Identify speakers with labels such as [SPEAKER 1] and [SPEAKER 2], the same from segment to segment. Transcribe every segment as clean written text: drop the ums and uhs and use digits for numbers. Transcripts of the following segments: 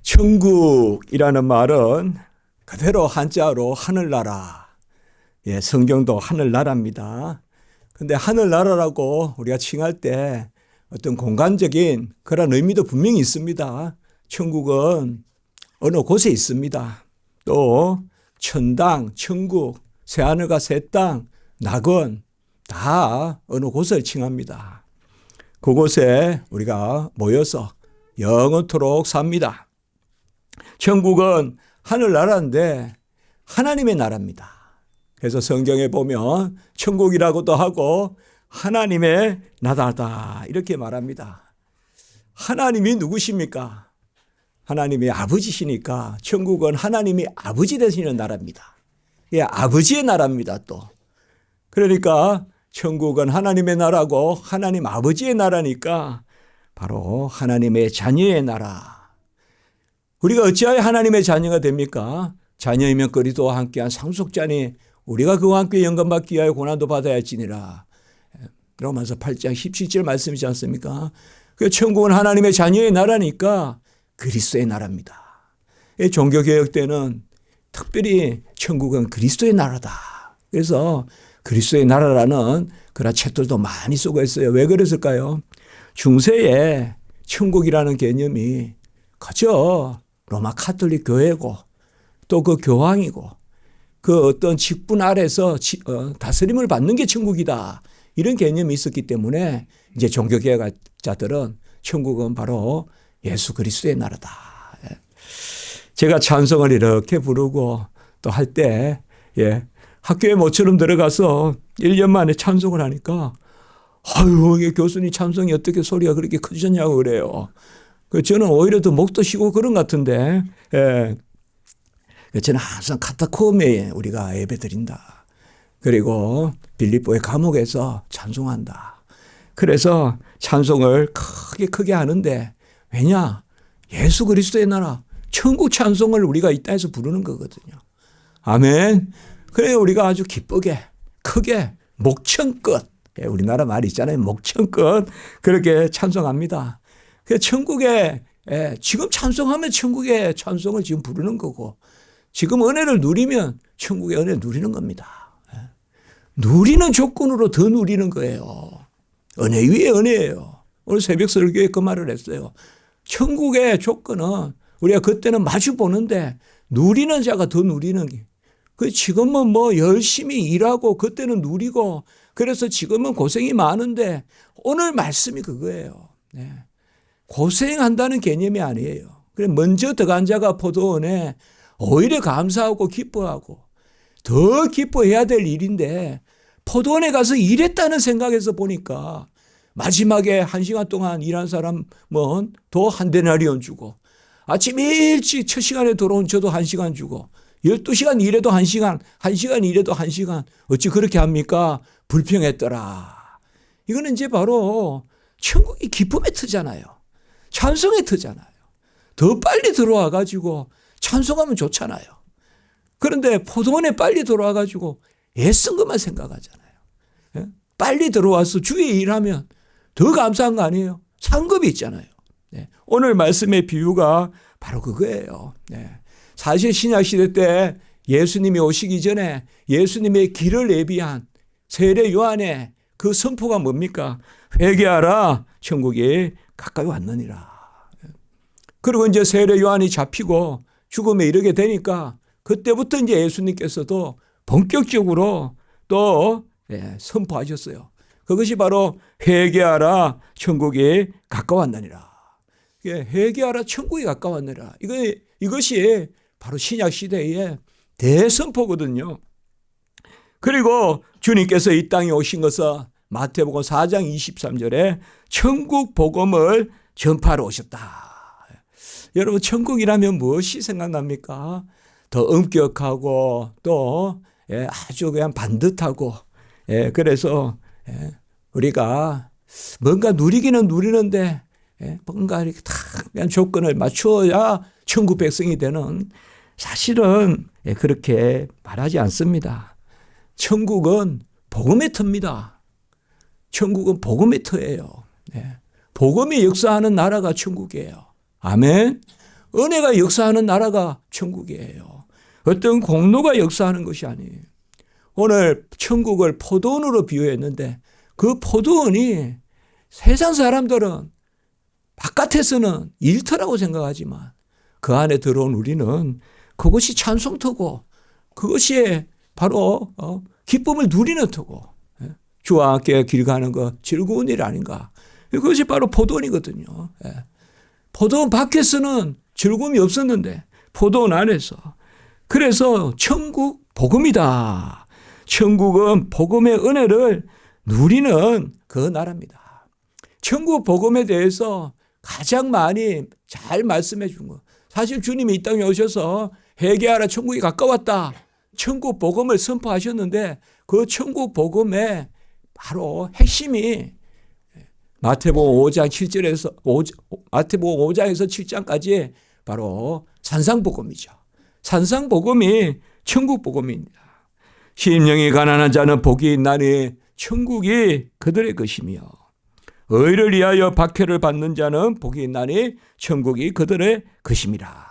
[SPEAKER 1] 천국이라는 말은 그대로 한자로 하늘나라. 성경도 하늘나라입니다. 근데 하늘나라라고 우리가 칭할 때 어떤 공간적인 그런 의미도 분명히 있습니다. 천국은 어느 곳에 있습니다. 또 천당, 천국, 새하늘과 새 땅, 낙원 다 어느 곳을 칭합니다. 그곳에 우리가 모여서 영원토록 삽니다. 천국은 하늘나라인데 하나님의 나라입니다. 그래서 성경에 보면 천국이라고도 하고 하나님의 나라다 이렇게 말합니다. 하나님이 누구십니까? 하나님이 아버지시니까 천국은 하나님이 아버지 되시는 나라입니다. 아버지의 나라입니다. 또 그러니까 천국은 하나님의 나라고 하나님 아버지의 나라니까 바로 하나님의 자녀의 나라. 우리가 어찌하여 하나님의 자녀가 됩니까? 자녀이면 그리스도와 함께한 상속자니 우리가 그와 함께 영광받기 위하여 고난도 받아야 할지니라. 로마서 8장 17절 말씀이지 않습니까? 그 천국은 하나님의 자녀의 나라니까 그리스도의 나라입니다. 종교개혁 때는 특별히 천국은 그리스도의 나라다. 그래서 그리스도의 나라라는 그런 책들도 많이 쓰고 있어요. 왜 그랬을까요? 중세에 천국이라는 개념이 그저 로마 카톨릭 교회고 또 그 교황이고 그 어떤 직분 아래서 다스림을 받는 게 천국이다. 이런 개념이 있었기 때문에 이제 종교개혁자들은 천국은 바로 예수 그리스도의 나라다. 제가 찬송을 이렇게 부르고 또 할 때 학교에 모처럼 들어가서 1년 만에 찬송을 하니까 아유, 교수님 찬송이 어떻게 소리가 그렇게 커지냐고 그래요. 저는 오히려 더 목도 쉬고 그런 것 같은데 저는 항상 카타콤에 우리가 예배 드린다. 그리고 빌립보의 감옥에서 찬송한다. 그래서 찬송을 크게 하는데 왜냐? 예수 그리스도의 나라 천국 찬송을 우리가 이 땅에서 부르는 거거든요. 아멘. 그래 우리가 아주 기쁘게 크게 목청껏 우리나라 말이 있잖아요. 목청껏 그렇게 찬송합니다. 그 천국에 지금 찬송하면 천국의 찬송을 지금 부르는 거고 지금 은혜를 누리면 천국의 은혜를 누리는 겁니다. 누리는 조건으로 더 누리는 거예요. 은혜 위에 은혜예요. 오늘 새벽 설교에 그 말을 했어요. 천국의 조건은 우리가 그때는 마주 보는데 누리는 자가 더 누리는 게. 지금은 뭐 열심히 일하고 그때는 누리고 그래서 지금은 고생이 많은데 오늘 말씀이 그거예요. 고생한다는 개념이 아니에요. 그래 먼저 들어간 자가 포도원에 오히려 감사하고 기뻐하고 더 기뻐해야 될 일인데 포도원에 가서 일했다는 생각에서 보니까 마지막에 1시간 동안 일한 사람은 더 한 데나리온 주고 아침 일찍 첫 시간에 들어온 저도 1시간 주고 12시간 일해도 1시간, 1시간 일해도 1시간 어찌 그렇게 합니까? 불평했더라. 이거는 이제 바로 천국이 기쁨의 터잖아요. 찬송의 터잖아요. 더 빨리 들어와 가지고 찬송하면 좋잖아요. 그런데 포도원에 빨리 들어와 가지고 애쓴 것만 생각하잖아요. 빨리 들어와서 주에 일하면 더 감사한 거 아니에요? 상급이 있잖아요. 오늘 말씀의 비유가 바로 그거예요. 사실 신약시대 때 예수님이 오시기 전에 예수님의 길을 예비한 세례 요한의 그 선포가 뭡니까? 회개하라 천국이 가까이 왔느니라. 그리고 이제 세례 요한이 잡히고 죽음에 이르게 되니까 그때부터 이제 예수님께서도 본격적으로 또 선포하셨어요. 그것이 바로 회개하라 천국이 가까웠느니라. 회개하라 천국이 가까웠느니라. 이것이 바로 신약 시대의 대선포거든요. 그리고 주님께서 이 땅에 오신 것은 마태복음 4장 23절에 천국 복음을 전파하러 오셨다. 여러분 천국이라면 무엇이 생각납니까? 더 엄격하고 또 아주 그냥 반듯하고 그래서 우리가 뭔가 누리기는 누리는데 뭔가 이렇게 다 그냥 조건을 맞추어야 천국 백성이 되는 사실은 그렇게 말하지 않습니다. 천국은 복음의 터입니다. 천국은 복음의 터예요. 복음이 역사하는 나라가 천국이에요. 아멘. 은혜가 역사하는 나라가 천국이에요. 어떤 공로가 역사하는 것이 아니에요. 오늘 천국을 포도원으로 비유했는데 그 포도원이 세상 사람들은 바깥에서는 일터라고 생각하지만 그 안에 들어온 우리는 그것이 찬송터고 그것이 바로 기쁨을 누리는 터고 주와 함께 길 가는 것 즐거운 일 아닌가. 그것이 바로 포도원이거든요. 포도원 밖에서는 즐거움이 없었는데 포도원 안에서. 그래서 천국 복음이다. 천국은 복음의 은혜를 누리는 그 나라입니다. 천국 복음에 대해서 가장 많이 잘 말씀해 준 거. 사실 주님이 이 땅에 오셔서 회개하라 천국이 가까웠다. 천국 복음을 선포하셨는데 그 천국 복음의 바로 핵심이 마태복음 5장 7절에서 마태복음 5장에서 7장까지 바로 산상복음이죠. 산상복음이 천국 복음입니다. 심령이 가난한 자는 복이 있나니 천국이 그들의 것이며 의를 위하여 박해를 받는 자는 복이 있나니 천국이 그들의 것임이라.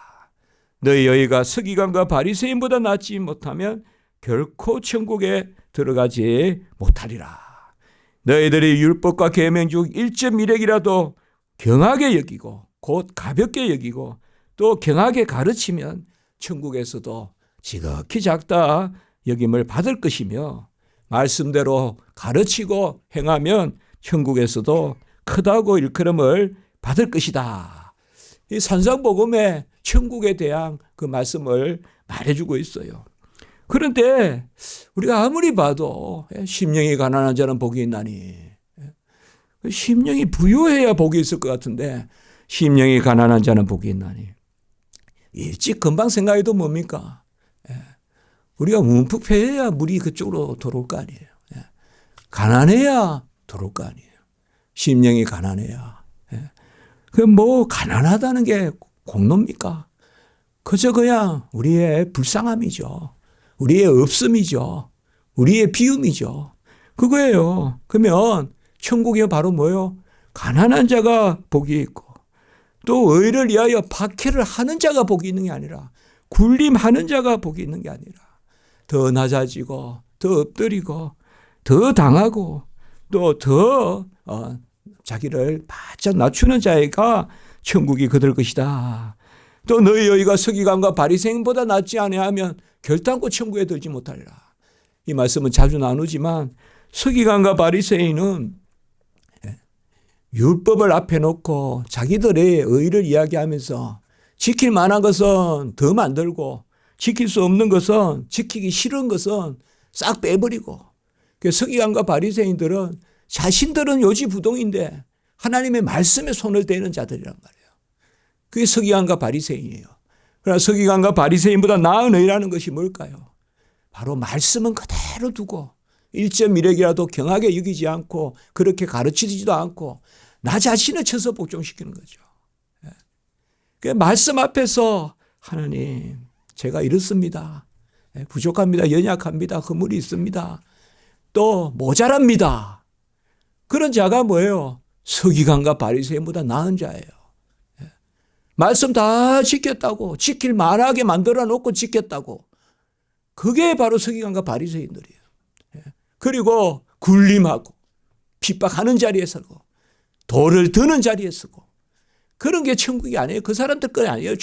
[SPEAKER 1] 너희가 서기관과 바리새인보다 낫지 못하면 결코 천국에 들어가지 못하리라. 너희들이 율법과 계명 중 1.1핵이라도 경하게 여기고 곧 가볍게 여기고 또 경하게 가르치면 천국에서도 지극히 작다 여김을 받을 것이며 말씀대로 가르치고 행하면 천국에서도 크다고 일컬음을 받을 것이다. 이 산상복음에 천국에 대한 그 말씀을 말해주고 있어요. 그런데 우리가 아무리 봐도 심령이 가난한 자는 복이 있나니 심령이 부유해야 복이 있을 것 같은데 심령이 가난한 자는 복이 있나니 일찍 금방 생각해도 뭡니까? 우리가 움푹패야 물이 그쪽으로 들어올 거 아니에요. 가난해야 들어올 거 아니에요. 심령이 가난해야. 그럼 뭐 가난하다는 게 공로입니까? 그저 그냥 우리의 불쌍함이죠. 우리의 없음이죠. 우리의 비움이죠. 그거예요. 그러면 천국이 바로 뭐예요? 가난한 자가 복이 있고 또 의를 위하여 박해를 하는 자가 복이 있는 게 아니라 굴림하는 자가 복이 있는 게 아니라 더 낮아지고 더 엎드리고 더 당하고 또 더 자기를 바짝 낮추는 자가 천국이 그들 것이다. 또 너희가 서기관과 바리새인보다 낫지 아니하면 결단코 천국에 들지 못하리라. 이 말씀은 자주 나누지만 서기관과 바리새인은 율법을 앞에 놓고 자기들의 의를 이야기하면서 지킬 만한 것은 더 만들고 지킬 수 없는 것은 지키기 싫은 것은 싹 빼버리고 서기관과 바리새인들은 자신들은 요지부동인데 하나님의 말씀에 손을 대는 자들이란 말이에요. 그게 서기관과 바리새인이에요. 그러나 서기관과 바리새인보다 나은 의라는 것이 뭘까요? 바로 말씀은 그대로 두고 1.1핵이라도 경하게 여기지 않고 그렇게 가르치지도 않고 나 자신을 쳐서 복종시키는 거죠. 그 말씀 앞에서 하나님 제가 이렇습니다. 부족합니다. 연약합니다. 허물이 있습니다. 또 모자랍니다. 그런 자가 뭐예요? 서기관과 바리새인보다 나은 자예요. 말씀 다 지켰다고 지킬 만하게 만들어 놓고 지켰다고 그게 바로 서기관과 바리새인들이에요. 그리고 굴림하고 핍박하는 자리에 서고 돌을 드는 자리에 서고 그런 게 천국이 아니에요. 그 사람들 건 아니에요.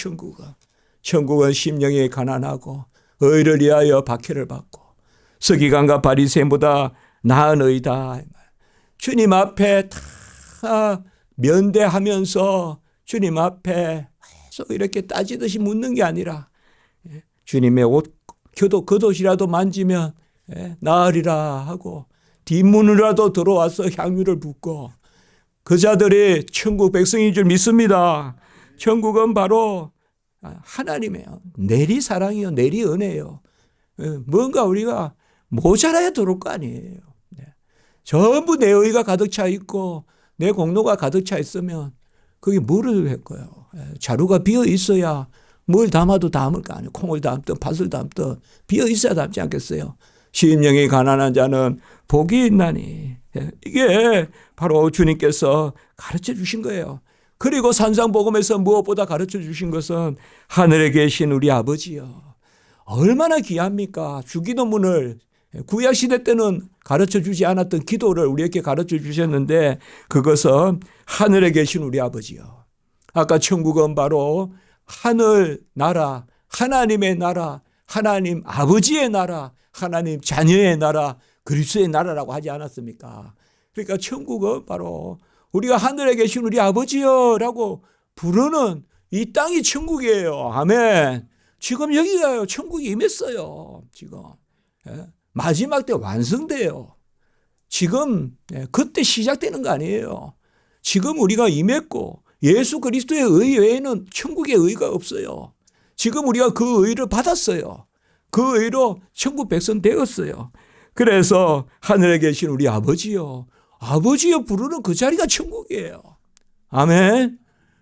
[SPEAKER 1] 천국은 심령이 가난하고 의를 위하여 박해를 받고 서기관과 바리새인보다 나은 의다. 주님 앞에 다 면대하면서 주님 앞에 계속 이렇게 따지듯이 묻는 게 아니라 주님의 옷 겉옷이라도 만지면 나으리라 하고 뒷문으로라도 들어와서 향유를 붓고 그 자들이 천국 백성인 줄 믿습니다. 천국은 바로 하나님의 내리 사랑이요 내리 은혜요. 뭔가 우리가 모자라야 들어올 거 아니에요. 전부 내 의가 가득 차 있고 내 공로가 가득 차 있으면 그게 뭐를 할 거예요. 자루가 비어 있어야 뭘 담아도 담을 거 아니에요. 콩을 담든 팥을 담든 비어 있어야 담지 않겠어요. 심령이 가난한 자는 복이 있나니 이게 바로 주님께서 가르쳐 주신 거예요. 그리고 산상복음에서 무엇보다 가르쳐 주신 것은 하늘에 계신 우리 아버지요. 얼마나 귀합니까? 주기도문을 구약시대 때는 가르쳐 주지 않았던 기도를 우리에게 가르쳐 주셨는데 그것은 하늘에 계신 우리 아버지요. 아까 천국은 바로 하늘 나라, 하나님의 나라, 하나님 아버지의 나라, 하나님 자녀의 나라, 그리스도의 나라라고 하지 않았습니까? 그러니까 천국은 바로 우리가 하늘에 계신 우리 아버지요라고 부르는 이 땅이 천국이에요. 아멘. 지금 여기가요. 천국이 임했어요. 지금. 마지막 때 완성돼요. 지금 그때 시작되는 거 아니에요. 지금 우리가 임했고 예수 그리스도의 의 외에는 천국의 의가 없어요. 지금 우리가 그 의를 받았어요. 그 의로 천국 백성 되었어요. 그래서 하늘에 계신 우리 아버지요. 아버지요 부르는 그 자리가 천국이에요. 아멘.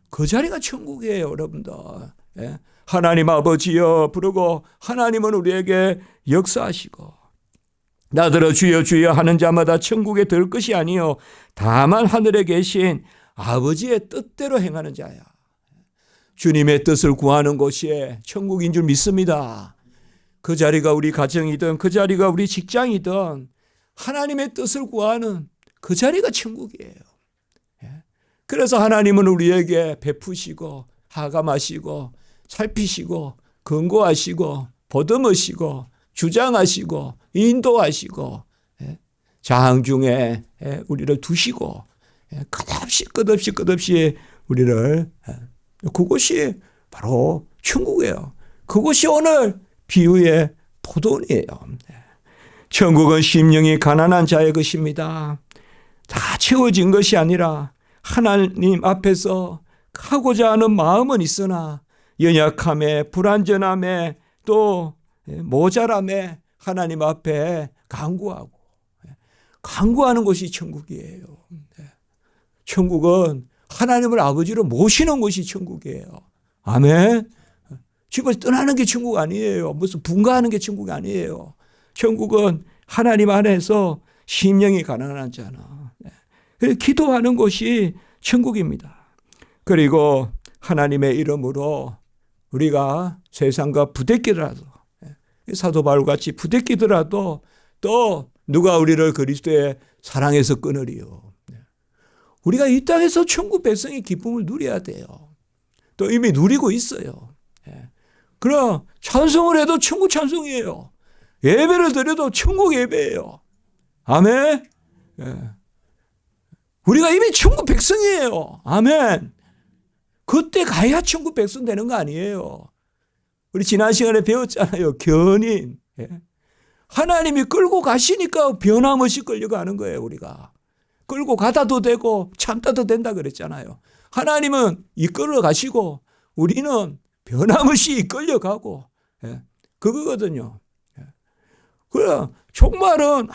[SPEAKER 1] 그 자리가 천국이에요, 여러분들. 하나님 아버지요 부르고 하나님은 우리에게 역사하시고 나더러 주여 주여 하는 자마다 천국에 들 것이 아니요 다만 하늘에 계신 아버지의 뜻대로 행하는 자야. 주님의 뜻을 구하는 곳이 천국인 줄 믿습니다. 그 자리가 우리 가정이든 그 자리가 우리 직장이든 하나님의 뜻을 구하는 그 자리가 천국이에요. 그래서 하나님은 우리에게 베푸시고 하감하시고 살피시고 권고하시고 보듬으시고 주장하시고 인도하시고 장중에 우리를 두시고 끝없이 우리를 그곳이 바로 천국이에요. 그곳이 오늘 비유의 포도원이에요. 천국은 심령이 가난한 자의 것입니다. 다 채워진 것이 아니라 하나님 앞에서 하고자 하는 마음은 있으나 연약함에 불완전함에 또 모자람에 하나님 앞에 간구하는 것이 천국이에요. 천국은 하나님을 아버지로 모시는 것이 천국이에요. 아멘. 지금 떠나는 게 천국 아니에요. 무슨 분가하는 게 천국이 아니에요. 천국은 하나님 안에서 심령이 가난한 자나 기도하는 것이 천국입니다. 그리고 하나님의 이름으로 우리가 세상과 부대끼더라도 사도 바울같이 부대끼더라도 또 누가 우리를 그리스도의 사랑에서 끊으리요. 우리가 이 땅에서 천국 백성의 기쁨을 누려야 돼요. 또 이미 누리고 있어요. 그럼 찬송을 해도 천국 찬송이에요. 예배를 드려도 천국 예배예요. 아멘. 우리가 이미 천국 백성이에요. 아멘. 그때 가야 천국 백성 되는 거 아니에요. 우리 지난 시간에 배웠잖아요. 견인. 하나님이 끌고 가시니까 변함없이 끌려가는 거예요. 우리가. 끌고 가다도 되고 참다도 된다 그랬잖아요. 하나님은 이끌어 가시고 우리는 변함없이 이끌려가고 그거거든요. 그래 종말은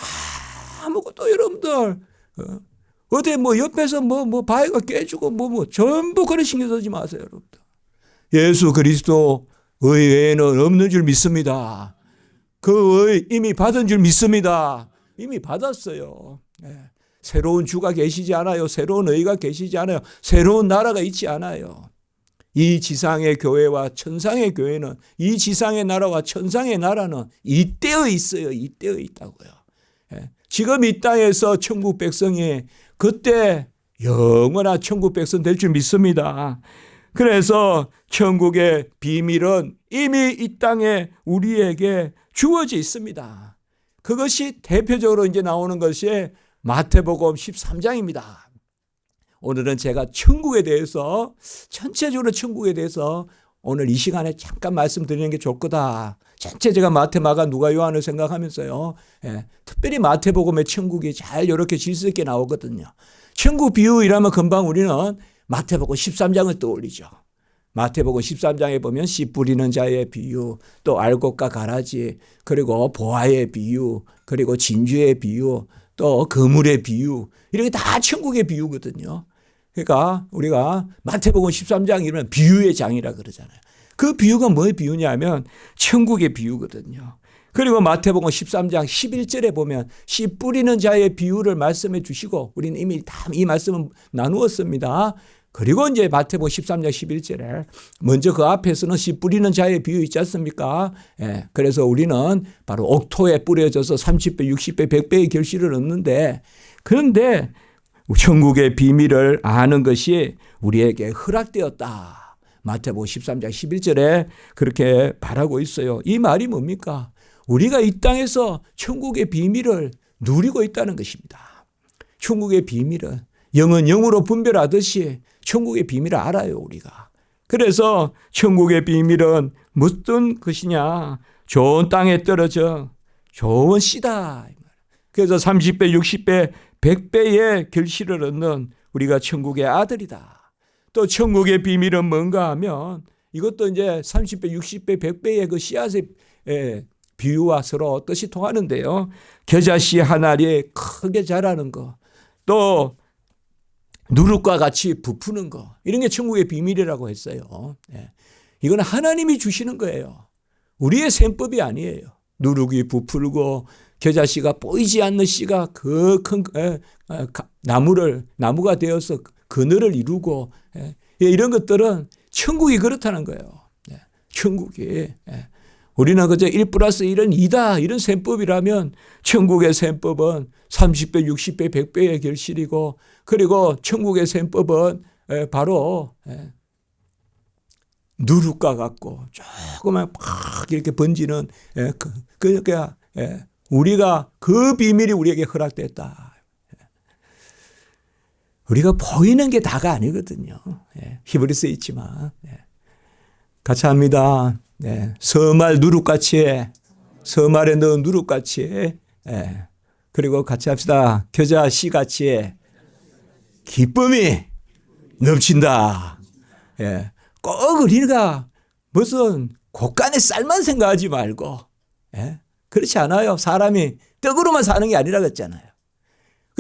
[SPEAKER 1] 아무것도 여러분들 어디 옆에서 바위가 깨지고 전부 그런 신경 쓰지 마세요, 여러분들. 예수 그리스도 의 외에는 없는 줄 믿습니다. 그 의 이미 받은 줄 믿습니다. 이미 받았어요. 새로운 주가 계시지 않아요. 새로운 의가 계시지 않아요. 새로운 나라가 있지 않아요. 이 지상의 교회와 천상의 교회는 이 지상의 나라와 천상의 나라는 이때에 있어요. 이때에 있다고요. 지금 이 땅에서 천국 백성이 그때 영원한 천국 백성 될 줄 믿습니다. 그래서 천국의 비밀은 이미 이 땅에 우리에게 주어져 있습니다. 그것이 대표적으로 이제 나오는 것이 마태복음 13장입니다. 오늘은 제가 천국에 대해서 전체적으로 천국에 대해서 오늘 이 시간에 잠깐 말씀드리는 게 좋을 거다. 전체 제가 마태, 마가, 누가, 요한을 생각하면서요. 특별히 마태복음의 천국이 잘 이렇게 질서 있게 나오거든요. 천국 비유 이라면 금방 우리는 마태복음 13장을 떠올리죠. 마태복음 13장에 보면 씨 뿌리는 자의 비유, 또 알곡과 가라지, 그리고 보화의 비유, 그리고 진주의 비유, 또 그물의 비유, 이렇게 다 천국의 비유거든요. 그러니까 우리가 마태복음 13장 이러면 비유의 장이라 그러잖아요. 그 비유가 뭐의 비유냐면 천국의 비유거든요. 그리고 마태복음 13장 11절에 보면 씨 뿌리는 자의 비유를 말씀해 주시고 우리는 이미 다 이 말씀을 나누었습니다. 그리고 이제 마태복음 13장 11절에 먼저 그 앞에서는 씨 뿌리는 자의 비유 있지 않습니까? 예, 그래서 우리는 바로 옥토에 뿌려져서 30배, 60배, 100배의 결실을 얻는데, 그런데 천국의 비밀을 아는 것이 우리에게 허락되었다. 마태복음 13장 11절에 그렇게 말하고 있어요. 이 말이 뭡니까? 우리가 이 땅에서 천국의 비밀을 누리고 있다는 것입니다. 천국의 비밀은 영은 영으로 분별하듯이 천국의 비밀을 알아요, 우리가. 그래서 천국의 비밀은 무슨 것이냐? 좋은 땅에 떨어져 좋은 씨다. 그래서 30배, 60배, 100배의 결실을 얻는 우리가 천국의 아들이다. 또 천국의 비밀은 뭔가 하면 이것도 이제 30배, 60배, 100배의 그 씨앗의 비유와 서로 뜻이 통하는데요. 겨자씨 한 알이 크게 자라는 거, 또 누룩과 같이 부푸는 거, 이런 게 천국의 비밀이라고 했어요. 이건 하나님이 주시는 거예요. 우리의 셈법이 아니에요. 누룩이 부풀고 겨자씨가 보이지 않는 씨가 그 큰 나무가 되어서 그늘을 이루고, 이런 것들은 천국이 그렇다는 거예요. 천국이. 우리는 그저 1+1은 2다 이런 셈법이라면 천국의 셈법은 30배, 60배, 100배의 결실이고, 그리고 천국의 셈법은 바로 누룩과 같고 조그만 팍 이렇게 번지는, 그러니까 우리가 그 비밀이 우리에게 허락됐다. 우리가 보이는 게 다가 아니거든요. 히브리서에 있지만. 같이 합니다. 서말 누룩같이, 서말에 넣은 누룩같이, 그리고 같이 합시다. 겨자 씨같이 기쁨이 넘친다. 꼭 우리가 무슨 곳간의 쌀만 생각하지 말고, 그렇지 않아요. 사람이 떡으로만 사는 게 아니라 그랬잖아요.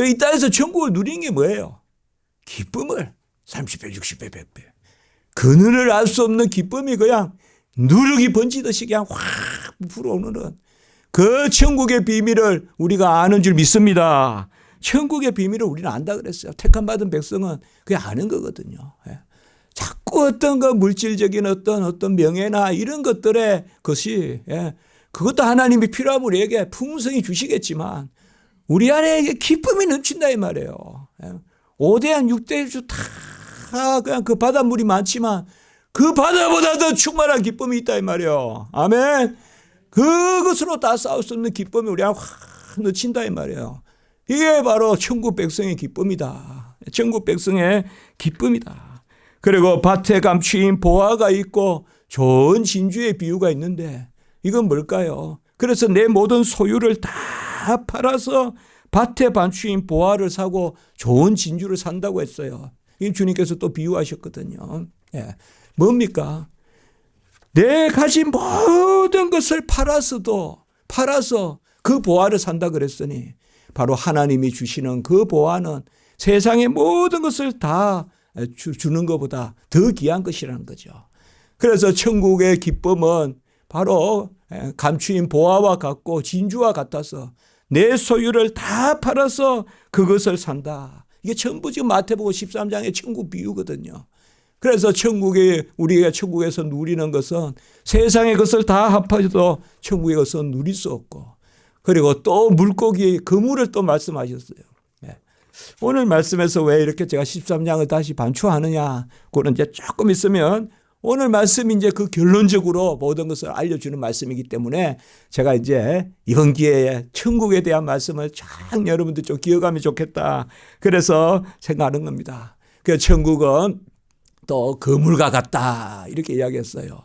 [SPEAKER 1] 이 땅에서 천국을 누리는 게 뭐예요? 기쁨을 30배, 60배, 100배. 그늘을 알 수 없는 기쁨이 그냥 누룩이 번지듯이 그냥 확 불어오는 그 천국의 비밀을 우리가 아는 줄 믿습니다. 천국의 비밀을 우리는 안다 그랬어요. 택함 받은 백성은 그게 아는 거거든요. 자꾸 어떤 그 물질적인 어떤 명예나 이런 것들의 것이, 그것도 하나님이 필요하면 우리에게 풍성히 주시겠지만 우리 안에 기쁨이 넘친다 이 말이에요. 5대양 6대주 다 그냥 그 바닷물이 많지만 그 바다보다 더 충만한 기쁨이 있다 이 말이에요. 아멘. 그것으로 다 싸울 수 없는 기쁨이 우리 안에 확 넘친다 이 말이에요. 이게 바로 천국 백성의 기쁨이다. 천국 백성의 기쁨이다. 그리고 밭에 감추인 보화가 있고 좋은 진주의 비유가 있는데 이건 뭘까요? 그래서 내 모든 소유를 다 팔아서 밭에 감추인 보화를 사고 좋은 진주를 산다고 했어요. 이 주님께서 또 비유하셨거든요. 뭡니까? 내 가진 모든 것을 팔아서 그 보화를 산다 그랬으니 바로 하나님이 주시는 그 보화는 세상의 모든 것을 다 주는 것보다 더 귀한 것이라는 거죠. 그래서 천국의 기쁨은 바로 감추인 보화와 같고 진주와 같아서 내 소유를 다 팔아서 그것을 산다. 이게 전부 지금 마태복음 13장의 천국 비유거든요. 그래서 우리가 천국에서 누리는 것은 세상의 것을 다 합해도 천국의 것은 누릴 수 없고, 그리고 또 물고기 그물을 또 말씀하셨어요. 오늘 말씀에서 왜 이렇게 제가 13장을 다시 반추하느냐, 그거는 이제 조금 있으면 오늘 말씀이 이제 그 결론적으로 모든 것을 알려주는 말씀이기 때문에 제가 이제 이번 기회에 천국에 대한 말씀을 쫙 여러분들 좀 기억하면 좋겠다. 그래서 생각하는 겁니다. 그 천국은 또 거물과 같다. 이렇게 이야기했어요.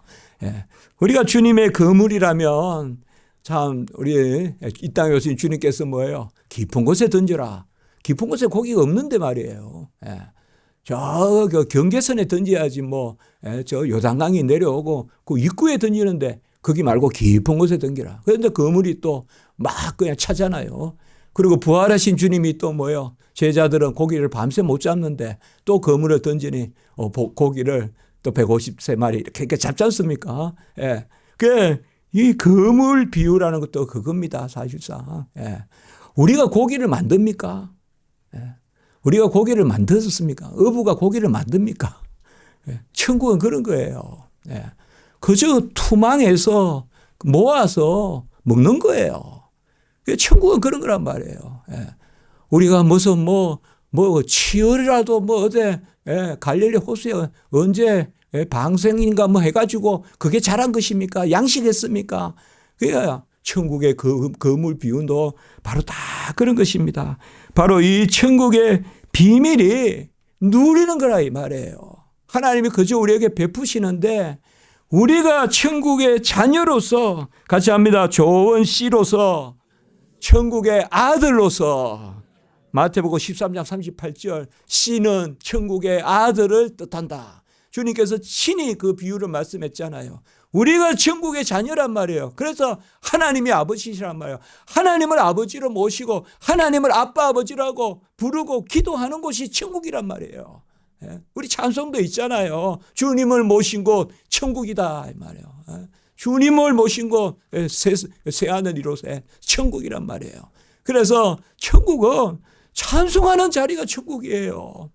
[SPEAKER 1] 우리가 주님의 거물이라면 참 우리 이 땅에 오신 주님께서 뭐예요? 깊은 곳에 던져라. 깊은 곳에 고기가 없는데 말이에요. 저 경계선에 던져야지 저 요단강이 내려오고 그 입구에 던지는데 거기 말고 깊은 곳에 던져라. 그런데 그물이 또 막 그냥 차잖아요. 그리고 부활하신 주님이 또 뭐예요? 제자들은 고기를 밤새 못 잡는데 또 그물을 던지니 고기를 또 150마리 이렇게 잡지 않습니까? 이 그물 비유라는 것도 그겁니다. 사실상. 우리가 고기를 만듭니까? 우리가 고기를 만들었습니까? 어부가 고기를 만듭니까? 천국은 그런 거예요. 그저 투망해서 모아서 먹는 거예요. 천국은 그런 거란 말이에요. 우리가 무슨 치열이라도 어제 갈릴리 호수에 언제 방생인가 해가지고 그게 잘한 것입니까? 양식했습니까? 그게 천국의 거물 비유도 바로 다 그런 것입니다. 바로 이 천국의 비밀이 누리는 거라 이 말이에요. 하나님이 그저 우리에게 베푸시는데 우리가 천국의 자녀로서 같이 합니다. 좋은 씨로서 천국의 아들로서 마태복음 13장 38절 씨는 천국의 아들을 뜻한다. 주님께서 친히 그 비유를 말씀했잖아요. 우리가 천국의 자녀란 말이에요. 그래서 하나님이 아버지시란 말이에요. 하나님을 아버지로 모시고 하나님을 아빠 아버지라고 부르고 기도하는 곳이 천국이란 말이에요. 우리 찬송도 있잖아요. 주님을 모신 곳 천국이다 이 말이에요. 주님을 모신 곳 새하늘 이로새 천국이란 말이에요. 그래서 천국은 찬송하는 자리가 천국이에요.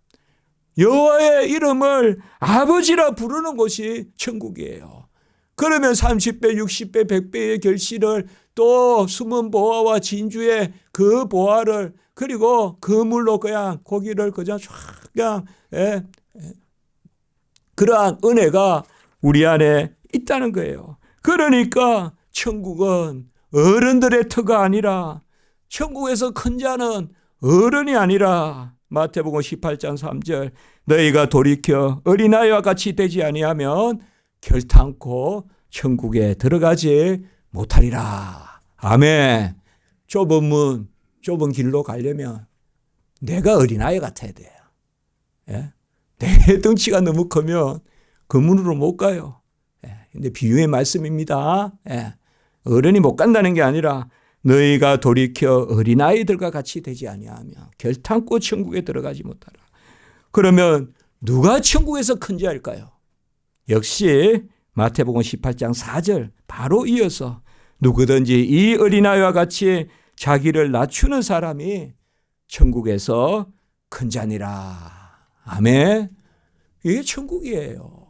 [SPEAKER 1] 여호와의 이름을 아버지라 부르는 곳이 천국이에요. 그러면 30배, 60배, 100배의 결실을 또 숨은 보화와 진주의 그 보화를 그리고 그물로 그냥 고기를 그냥 그냥 그러한 은혜가 우리 안에 있다는 거예요. 그러니까 천국은 어른들의 터가 아니라 천국에서 큰 자는 어른이 아니라 마태복음 18장 3절 너희가 돌이켜 어린아이와 같이 되지 아니하면 결탄코 천국에 들어가지 못하리라. 아멘. 좁은 문, 좁은 길로 가려면 내가 어린아이 같아야 돼요. 내 덩치가 너무 크면 그 문으로 못 가요. 근데 비유의 말씀입니다. 어른이 못 간다는 게 아니라 너희가 돌이켜 어린아이들과 같이 되지 아니하면 결탄코 천국에 들어가지 못하라. 그러면 누가 천국에서 큰 자일까요? 역시 마태복음 18장 4절 바로 이어서 누구든지 이 어린아이와 같이 자기를 낮추는 사람이 천국에서 큰 자니라. 아멘. 이게 천국이에요.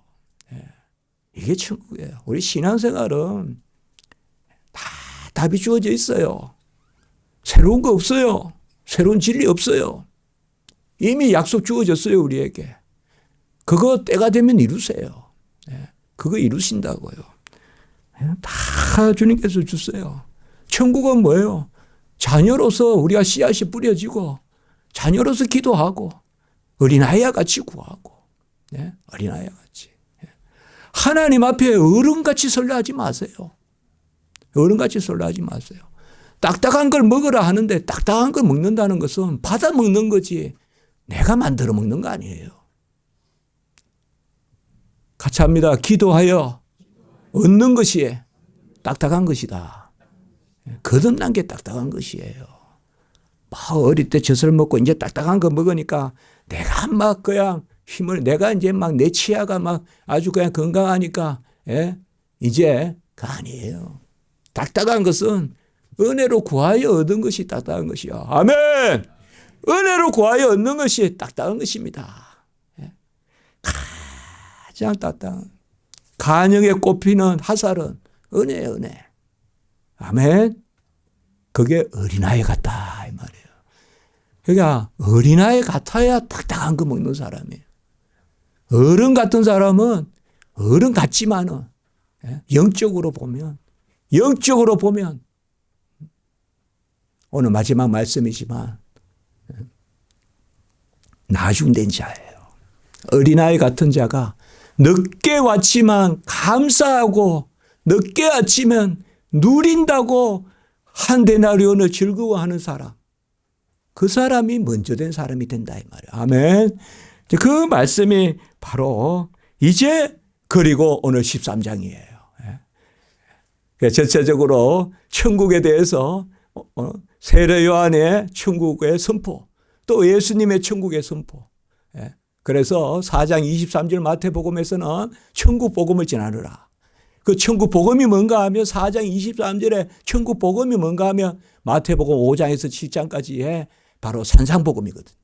[SPEAKER 1] 이게 천국이에요. 우리 신앙생활은 다 답이 주어져 있어요. 새로운 거 없어요. 새로운 진리 없어요. 이미 약속 주어졌어요, 우리에게. 그거 때가 되면 이루세요. 그거 이루신다고요. 다 주님께서 주세요. 천국은 뭐예요? 자녀로서 우리가 씨앗이 뿌려지고 자녀로서 기도하고 어린아이와 같이 구하고 어린아이와 같이. 하나님 앞에 어른같이 설레하지 마세요. 어른같이 설레하지 마세요. 딱딱한 걸 먹으라 하는데 딱딱한 걸 먹는다는 것은 받아 먹는 거지 내가 만들어 먹는 거 아니에요. 같이 합니다. 기도하여 얻는 것이 딱딱한 것이다. 거듭난 게 딱딱한 것이에요. 막 어릴 때 젖을 먹고 이제 딱딱한 거 먹으니까 내가 막 그냥 힘을 내가 이제 막 내 치아가 막 아주 그냥 건강하니까 이제 그 아니에요. 딱딱한 것은 은혜로 구하여 얻은 것이 딱딱한 것이요. 아멘. 은혜로 구하여 얻는 것이 딱딱한 것입니다. 가장 딱딱한 간영에 꼽히는 화살은 은혜예요. 은혜. 아멘. 그게 어린아이 같다 이 말이에요. 그러니까 어린아이 같아야 딱딱한 거 먹는 사람이에요. 어른 같은 사람은 어른 같지만은 영적으로 보면 오늘 마지막 말씀이지만 나중된 자예요. 어린아이 같은 자가 늦게 왔지만 감사하고 늦게 왔지만 누린다고 한 데나리온을 즐거워하는 사람. 그 사람이 먼저 된 사람이 된다 이 말이에요. 아멘. 그 말씀이 바로 이제 그리고 오늘 13장이에요. 전체적으로 천국에 대해서 세례 요한의 천국의 선포 또 예수님의 천국의 선포. 그래서 4장 23절 마태복음에서는 천국 복음을 전하느라. 그 천국 복음이 뭔가 하면 4장 23절에 천국 복음이 뭔가 하면 마태복음 5장에서 7장까지의 바로 산상복음이거든요.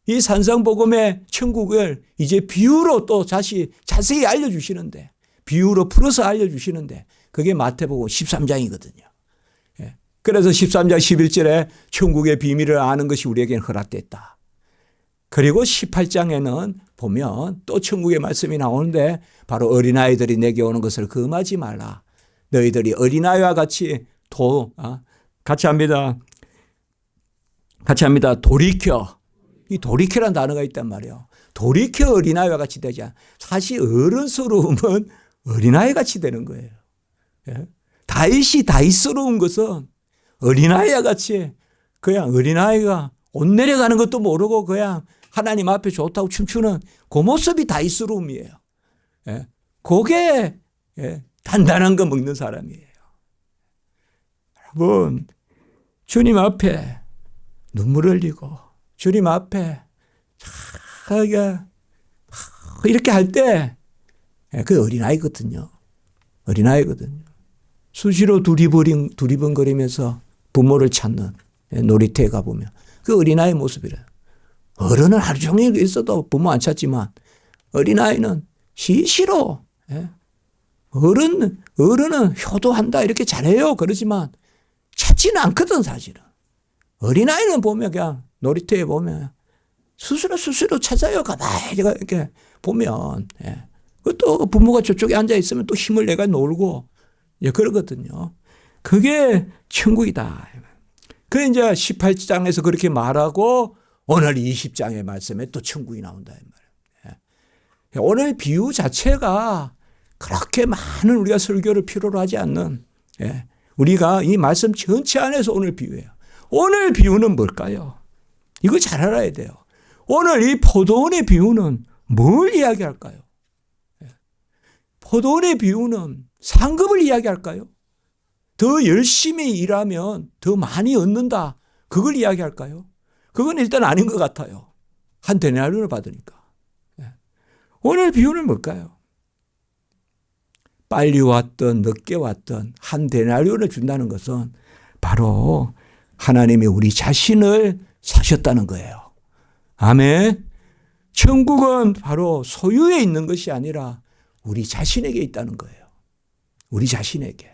[SPEAKER 1] 이 산상복음의 천국을 이제 비유로 또 다시 자세히 알려주시는데, 비유로 풀어서 알려주시는데, 그게 마태복음 13장이거든요. 그래서 13장 11절에 천국의 비밀을 아는 것이 우리에게는 허락됐다. 그리고 18장에는 보면 또 천국의 말씀이 나오는데, 바로 어린아이들이 내게 오는 것을 금하지 말라. 너희들이 어린아이와 같이 같이 합니다. 돌이켜. 이 돌이켜라는 단어가 있단 말이에요. 돌이켜 어린아이와 같이 되자. 사실 어른스러움은 어린아이 같이 되는 거예요. 다윗이 다윗스러운 것은 어린아이와 같이, 그냥 어린아이가 옷 내려가는 것도 모르고 그냥 하나님 앞에 좋다고 춤추는 그 모습이 다윗스러움이에요. 그게 단단한 거 먹는 사람이에요. 여러분, 주님 앞에 눈물 흘리고 주님 앞에 이렇게 할 때 그 어린아이거든요. 어린아이거든요. 수시로 두리번거리면서 부모를 찾는 놀이터에 가보면 그 어린아이 모습이래요. 어른은 하루 종일 있어도 부모 안 찾지만 어린아이는 시시로 어른은 효도한다 이렇게 잘해요. 그러지만 찾지는 않거든 사실은. 어린아이는 보면 그냥 놀이터에 보면 스스로 찾아요. 가만히 이렇게 보면. 또 부모가 저쪽에 앉아 있으면 또 힘을 내가 놀고 그러거든요. 그게 천국이다. 그 이제 18장에서 그렇게 말하고 오늘 20장의 말씀에 또 천국이 나온다. 오늘 비유 자체가 그렇게 많은 우리가 설교를 필요로 하지 않는, 우리가 이 말씀 전체 안에서 오늘 비유예요. 오늘 비유는 뭘까요? 이거 잘 알아야 돼요. 오늘 이 포도원의 비유는 뭘 이야기할까요? 포도원의 비유는 상급을 이야기할까요? 더 열심히 일하면 더 많이 얻는다. 그걸 이야기할까요? 그건 일단 아닌 것 같아요. 한 데나리온을 받으니까. 오늘 비유는 뭘까요? 빨리 왔든 늦게 왔든 한 데나리온을 준다는 것은 바로 하나님이 우리 자신을 사셨다는 거예요. 아멘. 천국은 바로 소유에 있는 것이 아니라 우리 자신에게 있다는 거예요. 우리 자신에게.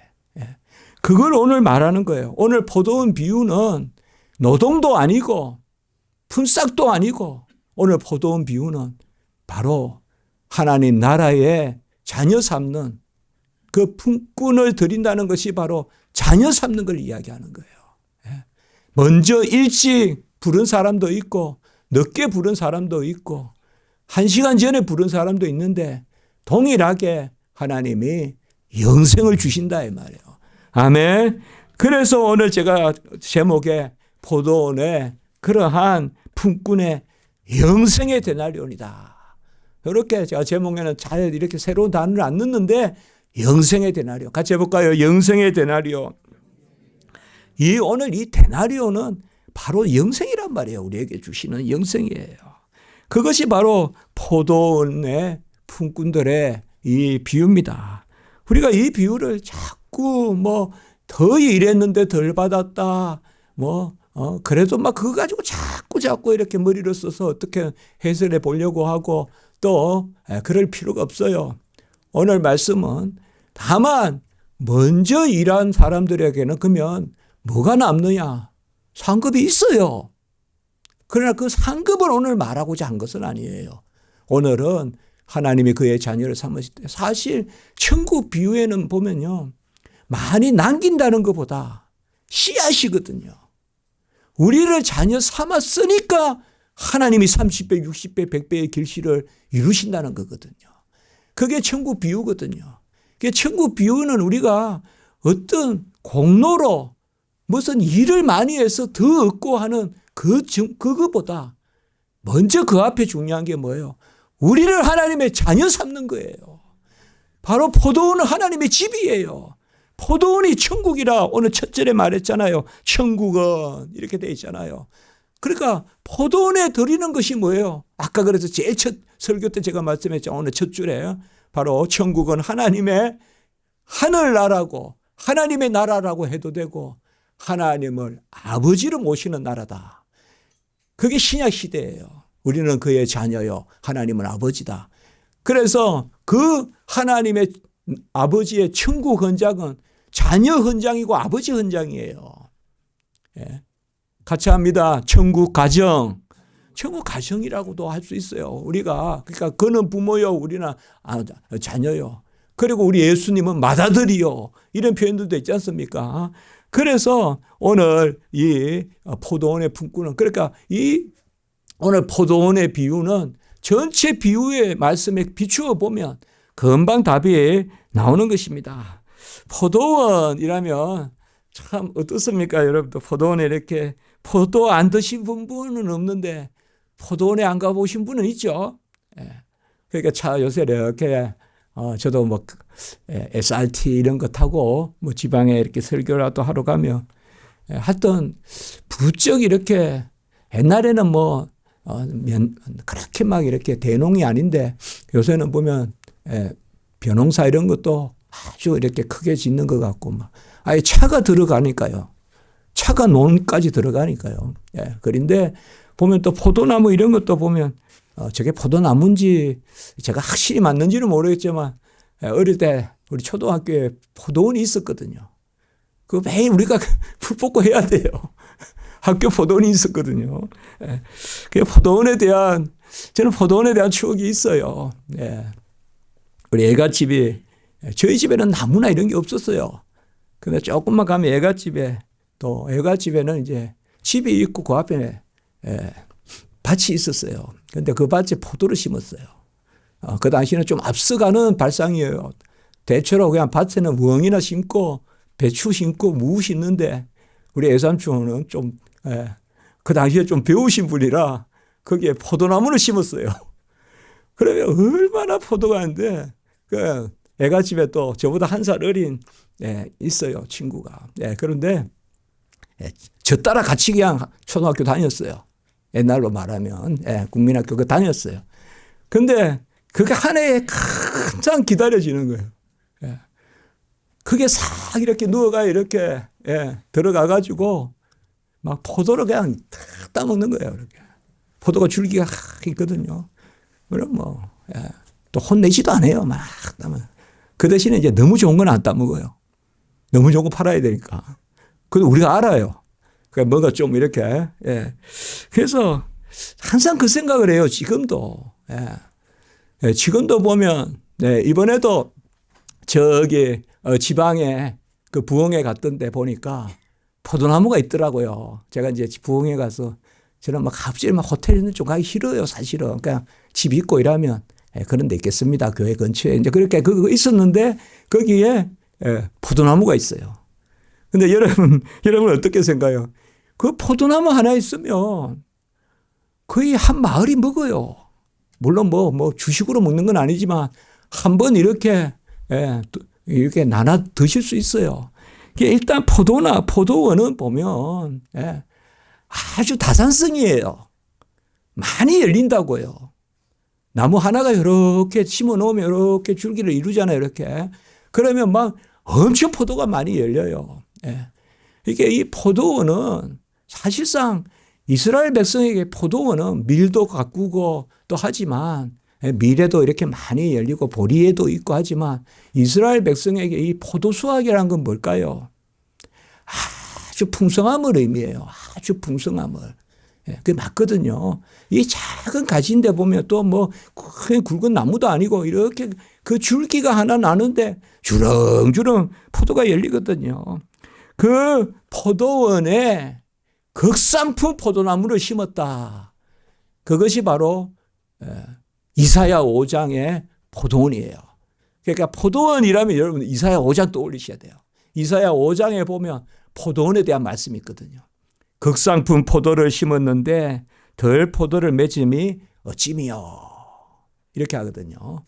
[SPEAKER 1] 그걸 오늘 말하는 거예요. 오늘 포도원 비유는 노동도 아니고 품삯도 아니고 오늘 포도원 비유는 바로 하나님 나라의 자녀 삼는 그 품꾼을 드린다는 것이 바로 자녀 삼는 걸 이야기하는 거예요. 먼저 일찍 부른 사람도 있고 늦게 부른 사람도 있고 1시간 전에 부른 사람도 있는데 동일하게 하나님이 영생을 주신다 이 말이에요. 아멘. 그래서 오늘 제가 제목에 포도원의 그러한 품꾼의 영생의 데나리온이다. 이렇게 제가 제목에는 잘 이렇게 새로운 단어를 안 넣는데 영생의 데나리온. 같이 해볼까요? 영생의 데나리온. 오늘 이 데나리온은 바로 영생이란 말이에요. 우리에게 주시는 영생이에요. 그것이 바로 포도원의 품꾼들의 이 비유입니다. 우리가 이 비유를 자꾸 더 일했는데 덜 받았다. 그래도 그거 가지고 자꾸 이렇게 머리를 써서 어떻게 해설해 보려고 하고 또 그럴 필요가 없어요. 오늘 말씀은 다만 먼저 일한 사람들에게는 그러면 뭐가 남느냐? 상급이 있어요. 그러나 그 상급을 오늘 말하고자 한 것은 아니에요. 오늘은 하나님이 그의 자녀를 삼으실 때 사실 천국 비유에는 보면요. 많이 남긴다는 것보다 씨앗이거든요. 우리를 자녀 삼았으니까 하나님이 30배, 60배, 100배의 결실을 이루신다는 거거든요. 그게 천국 비유거든요. 천국 비유는 우리가 어떤 공로로 무슨 일을 많이 해서 더 얻고 하는 그거보다 먼저 그 앞에 중요한 게 뭐예요? 우리를 하나님의 자녀 삼는 거예요. 바로 포도원은 하나님의 집이에요. 포도원이 천국이라 오늘 첫 절에 말했잖아요. 천국은 이렇게 돼 있잖아요. 그러니까 포도원에 드리는 것이 뭐예요? 아까 그래서 제일 첫 설교 때 제가 말씀했죠. 오늘 첫 줄에 바로 천국은 하나님의 하늘나라고 하나님의 나라라고 해도 되고 하나님을 아버지로 모시는 나라다. 그게 신약 시대예요. 우리는 그의 자녀요. 하나님은 아버지다. 그래서 그 하나님의 아버지의 천국 헌장은 자녀 헌장이고 아버지 헌장이에요. 예. 같이 합니다. 천국 가정. 천국 가정이라고도 할 수 있어요. 우리가 그러니까 그는 부모요. 우리는 자녀요. 그리고 우리 예수님은 맏아들이요. 이런 표현들도 있지 않습니까? 그래서 오늘 이 포도원의 품꾼은 그러니까 이 오늘 포도원의 비유는 전체 비유의 말씀에 비추어 보면 금방 답이 나오는 것입니다. 포도원이라면 참 어떻습니까? 여러분들 포도원에 이렇게 포도 안 드신 분은 없는데 포도원에 안 가보신 분은 있죠. 그러니까 차 요새 이렇게 저도 뭐 SRT 이런 거 타고 뭐 지방에 이렇게 설교라도 하러 가면 하여튼 부쩍 이렇게 옛날에는 뭐 그렇게 막 이렇게 대농이 아닌데 요새는 보면 벼농사 이런 것도 아주 이렇게 크게 짓는 것 같고 막 아예 차가 들어가니까요. 차가 논까지 들어가니까요. 그런데 보면 또 포도나무 이런 것도 보면 저게 포도나무인지 제가 확실히 맞는지는 모르겠지만 어릴 때 우리 초등학교에 포도원이 있었거든요. 그 매일 우리가 풀 뽑고 해야 돼요. 학교 포도원이 있었거든요. 그 포도원에 대한 저는 포도원에 대한 추억이 있어요. 우리 애갓집이 저희 집에는 나무나 이런 게 없었어요. 근데 조금만 가면 애갓집에 또 애갓집에는 이제 집이 있고 그 앞에 밭이 있었어요. 근데 그 밭에 포도를 심었어요. 그 당시에는 좀 앞서가는 발상이에요. 대체로 그냥 밭에는 웡이나 심고 배추 심고 무 심는데 우리 애삼촌은 좀 그 당시에 좀 배우신 분이라 거기에 포도나무를 심었어요. 그러면 얼마나 포도가 있는데 그 애가집에 또 저보다 한 살 어린 있어요. 친구가. 그런데 저 따라 같이 그냥 초등학교 다녔어요. 옛날로 말하면 국민학교 그 다녔어요. 근데 그게 한 해에 항상 기다려지는 거예요. 그게 싹 이렇게 누워가 이렇게 들어가 가지고 막 포도를 그냥 탁 따먹는 거예요. 이렇게. 포도가 줄기가 있거든요. 그럼 뭐 또 혼내지도 않아요. 막 따먹. 그 대신에 이제 너무 좋은 건 안 따먹어요. 너무 좋은 거 팔아야 되니까. 그래도 우리가 알아요. 그러니까 뭔가 좀 이렇게. 그래서 항상 그 생각을 해요. 지금도. 지금도 보면 이번에도 저기 지방에 그 부흥회 갔던데 보니까 포도나무가 있더라고요. 제가 이제 부흥회 가서 저는 막 갑자기 막 호텔 있는 쪽 가기 싫어요. 사실은. 그냥 집 있고 이러면 그런 데 있겠습니다. 교회 근처에. 이제 그렇게 그거 있었는데 거기에 포도나무가 있어요. 근데 여러분 어떻게 생각해요? 그 포도나무 하나 있으면 거의 한 마을이 먹어요. 물론 뭐 주식으로 먹는 건 아니지만 한번 이렇게 나눠 드실 수 있어요. 일단 포도원은 보면 아주 다산성이에요. 많이 열린다고요. 나무 하나가 이렇게 심어 놓으면 이렇게 줄기를 이루잖아요. 이렇게. 그러면 막 엄청 포도가 많이 열려요. 이게 이 포도원은 사실상 이스라엘 백성에게 포도원은 밀도 가꾸고 또 하지만 밀에도 이렇게 많이 열리고 보리에도 있고 하지만 이스라엘 백성에게 이 포도 수확이라는 건 뭘까요? 아주 풍성함을 의미해요. 아주 풍성함을. 그게 맞거든요. 이 작은 가지인데 보면 또 뭐 굵은 나무도 아니고 이렇게 그 줄기가 하나 나는데 주렁주렁 포도가 열리거든요. 그 포도원에 극상품 포도나무를 심었다. 그것이 바로 이사야 5장의 포도원이에요. 그러니까 포도원이라면 여러분 이사야 5장 떠올리셔야 돼요. 이사야 5장에 보면 포도원에 대한 말씀이 있거든요. 극상품 포도를 심었는데 덜 포도를 맺음이 어찌미요. 이렇게 하거든요.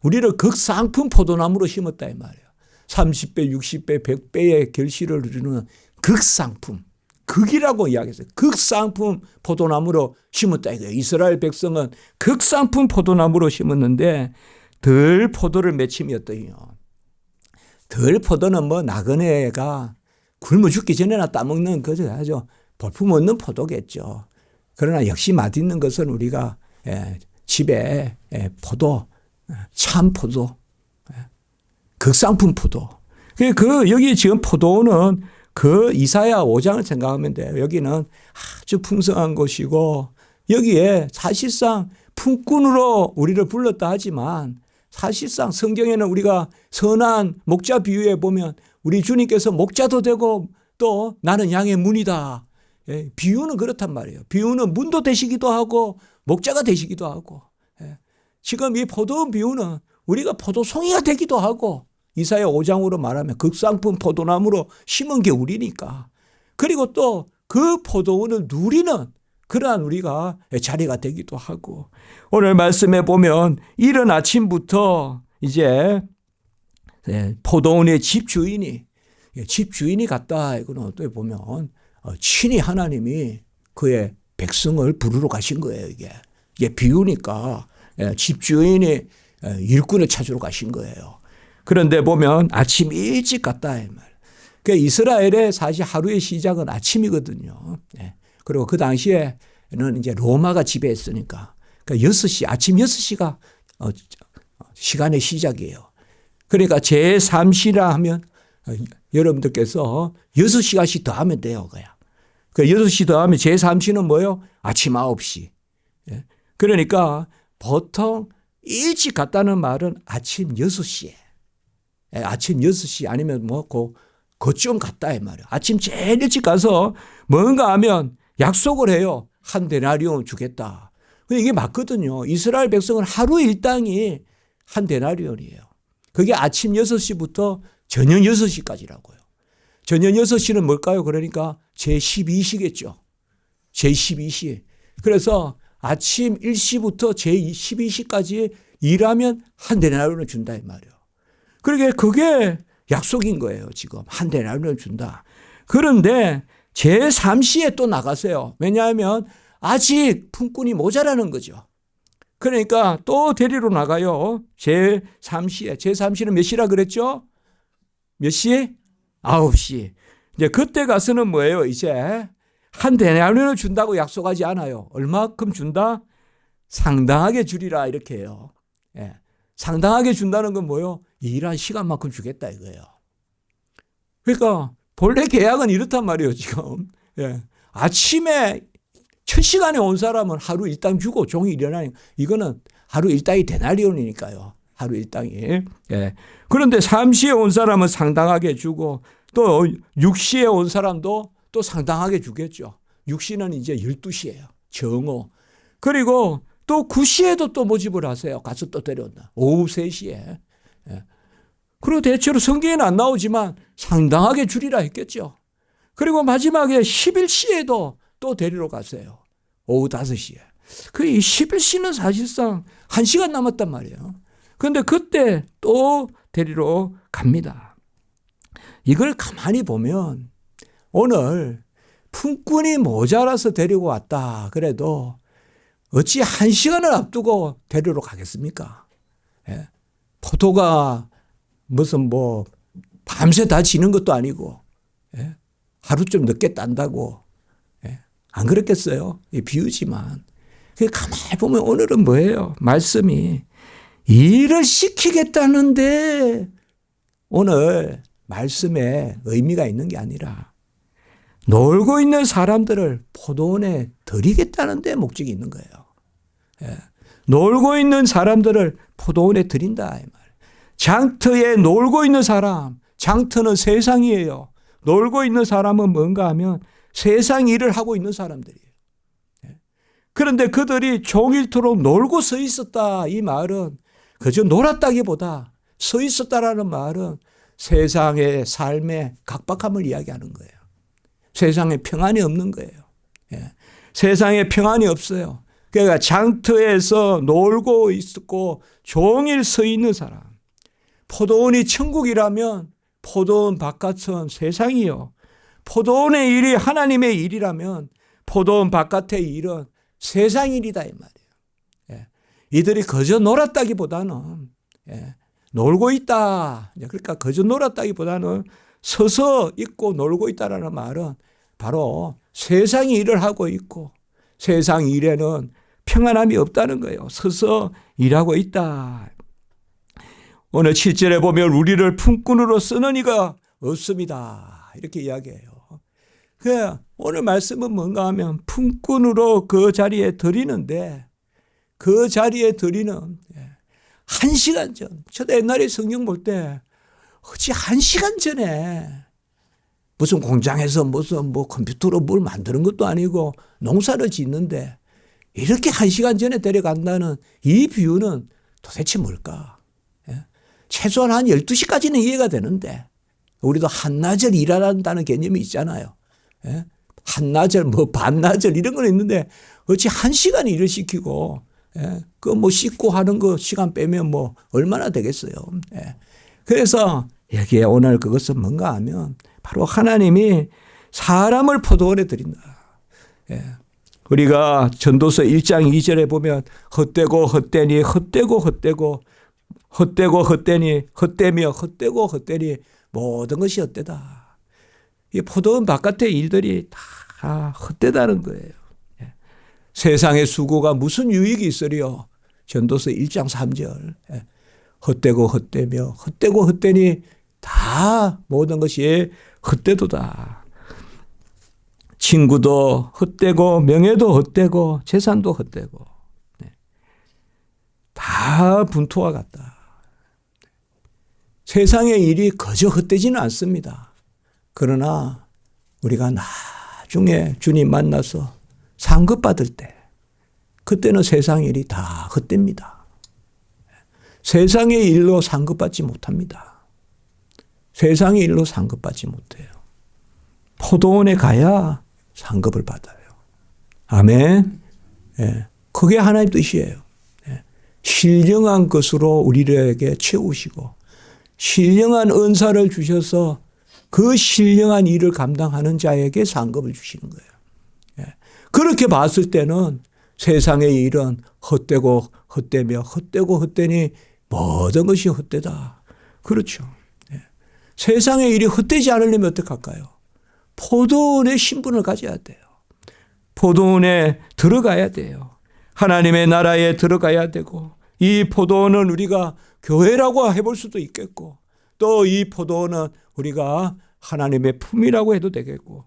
[SPEAKER 1] 우리를 극상품 포도나무로 심었다 이 말이에요. 30배, 60배, 100배의 결실을 이루는 극상품. 극이라고 이야기했어요. 극상품 포도나무로 심었다 이거예요. 이스라엘 백성은 극상품 포도나무로 심었는데 덜 포도를 맺힘이었더니요. 덜 포도는 뭐 나그네가 굶어 죽기 전에나 따먹는 그저 아주 볼품 없는 포도겠죠. 그러나 역시 맛있는 것은 우리가 집에 포도, 참 포도, 극상품 포도. 여기 지금 포도는 그 이사야 5장을 생각하면 돼요. 여기는 아주 풍성한 곳이고 여기에 사실상 품꾼으로 우리를 불렀다 하지만 사실상 성경에는 우리가 선한 목자 비유에 보면 우리 주님께서 목자도 되고 또 나는 양의 문이다. 비유는 그렇단 말이에요. 비유는 문도 되시기도 하고 목자가 되시기도 하고 지금 이 포도원 비유는 우리가 포도송이가 되기도 하고 이사야 5장으로 말하면 극상품 포도나무로 심은 게 우리니까 그리고 또 그 포도원을 누리는 그러한 우리가 자리가 되기도 하고 오늘 말씀에 보면 이른 아침부터 이제 포도원의 집주인이 갔다 이거는 어떻게 보면 친히 하나님이 그의 백성을 부르러 가신 거예요. 이게 비유니까 집주인이 일꾼을 찾으러 가신 거예요. 그런데 보면 아침 일찍 갔다 이 말. 그러니까 이스라엘의 사실 하루의 시작은 아침이거든요. 그리고 그 당시에는 이제 로마가 지배했으니까 그러니까 6시 아침 6시가 시간의 시작이에요. 그러니까 제3시라 하면 여러분들께서 6시간씩 더 하면 돼요. 그러니까 6시 더 하면 제3시는 뭐예요? 아침 9시. 그러니까 보통 일찍 갔다는 말은 아침 6시에. 아침 6시 아니면 그쯤 갔다 이 말이에요. 아침 제일 일찍 가서 뭔가 하면 약속을 해요. 한 데나리온 주겠다. 이게 맞거든요. 이스라엘 백성은 하루 일당이 한 데나리온이에요. 그게 아침 6시부터 저녁 6시까지라고요. 저녁 6시는 뭘까요? 그러니까 제12시겠죠. 제12시. 그래서 아침 1시부터 제12시까지 일하면 한 데나리온을 준다 이 말이에요. 그러게 그게 약속인 거예요. 지금 한 데나리온을 준다. 그런데 제3시에 또 나가세요. 왜냐하면 아직 품꾼이 모자라는 거죠. 그러니까 또 데리러 나가요. 제3시에. 제3시는 몇 시라 그랬죠? 몇 시? 9시. 이제 그때 가서는 뭐예요? 이제 한 데나리온을 준다고 약속하지 않아요. 얼마큼 준다? 상당하게 주리라 이렇게 해요. 상당하게 준다는 건 뭐예요? 일한 시간만큼 주겠다 이거예요. 그러니까 본래 계약은 이렇단 말이에요. 지금 아침에 첫 시간에 온 사람은 하루 일당 주고 종일 일어나니까 이거는 하루 일당이 데나리온이니까요. 하루 일당이. 그런데 3시에 온 사람은 상당하게 주고 또 6시에 온 사람도 또 상당하게 주겠죠. 6시는 이제 12시예요. 정오. 그리고 또 9시에도 또 모집을 하세요. 가서 또 데려온다. 오후 3시에. 그리고 대체로 성경에는 안 나오지만 상당하게 주리라 했겠죠. 그리고 마지막에 11시에도 또 데리러 가세요. 오후 5시에. 그 11시는 사실상 1시간 남았단 말이에요. 그런데 그때 또 데리러 갑니다. 이걸 가만히 보면 오늘 품꾼이 모자라서 데리고 왔다 그래도 어찌 1시간을 앞두고 데리러 가겠습니까? 포도가 무슨 밤새 다 지는 것도 아니고 하루 좀 늦게 딴다고 안 그렇겠어요? 비유지만 가만히 보면 오늘은 뭐예요? 말씀이 일을 시키겠다는데 오늘 말씀에 의미가 있는 게 아니라 놀고 있는 사람들을 포도원에 들이겠다는 데 목적이 있는 거예요. 놀고 있는 사람들을 포도원에 들인다 이 말. 장터에 놀고 있는 사람, 장터는 세상이에요. 놀고 있는 사람은 뭔가 하면 세상 일을 하고 있는 사람들이에요. 그런데 그들이 종일토록 놀고 서 있었다 이 말은 그저 놀았다기보다 서 있었다라는 말은 세상의 삶의 각박함을 이야기하는 거예요. 세상에 평안이 없는 거예요. 세상에 평안이 없어요. 그러니까 장터에서 놀고 있었고 종일 서 있는 사람. 포도원이 천국이라면 포도원 바깥은 세상이요. 포도원의 일이 하나님의 일이라면 포도원 바깥의 일은 세상 일이다 이 말이에요. 이들이 그저 놀았다기보다는 놀고 있다. 그러니까 그저 놀았다기보다는 서서 있고 놀고 있다라는 말은 바로 세상이 일을 하고 있고 세상 일에는 평안함이 없다는 거예요. 서서 일하고 있다. 오늘 7절에 보면 우리를 품꾼으로 쓰는 이가 없습니다. 이렇게 이야기해요. 오늘 말씀은 뭔가 하면 품꾼으로 그 자리에 드리는데 그 자리에 드리는 1시간 전. 저도 옛날에 성경 볼 때 어찌 1시간 전에 무슨 공장에서 무슨 컴퓨터로 뭘 만드는 것도 아니고 농사를 짓는데 이렇게 1시간 전에 데려간다는 이 비유는 도대체 뭘까? 최소한 한 12시까지는 이해가 되는데 우리도 한나절 일하란다는 개념이 있잖아요. 한나절 반나절 이런 건 있는데 어찌 1시간 일을 시키고 그 씻고 하는 거 시간 빼면 얼마나 되겠어요. 그래서 여기에 오늘 그것은 뭔가 하면 바로 하나님이 사람을 포도원에 드린다. 우리가 전도서 1장 2절에 보면 헛되고 헛되니 헛되고 헛되고 헛되고 헛되니 헛되며 헛되고 헛되니 모든 것이 헛되다. 이 포도원 바깥의 일들이 다 헛되다는 거예요. 세상의 수고가 무슨 유익이 있으리요? 전도서 1장 3절. 헛되고 헛되며 헛되고 헛되니 다 모든 것이 헛되도다. 친구도 헛되고 명예도 헛되고 재산도 헛되고 다 분토와 같다. 세상의 일이 그저 헛되지는 않습니다. 그러나 우리가 나중에 주님 만나서 상급받을 때 그때는 세상 일이 다 헛됩니다. 세상의 일로 상급받지 못합니다. 세상의 일로 상급받지 못해요. 포도원에 가야 상급을 받아요. 아멘. 그게 하나님의 뜻이에요. 신령한 것으로 우리에게 채우시고 신령한 은사를 주셔서 그 신령한 일을 감당하는 자에게 상급을 주시는 거예요. 그렇게 봤을 때는 세상의 일은 헛되고 헛되며 헛되고 헛되니 모든 것이 헛되다. 그렇죠. 세상의 일이 헛되지 않으려면 어떡할까요? 포도원의 신분을 가져야 돼요. 포도원에 들어가야 돼요. 하나님의 나라에 들어가야 되고 이 포도원은 우리가 교회라고 해볼 수도 있겠고 또 이 포도원은 우리가 하나님의 품이라고 해도 되겠고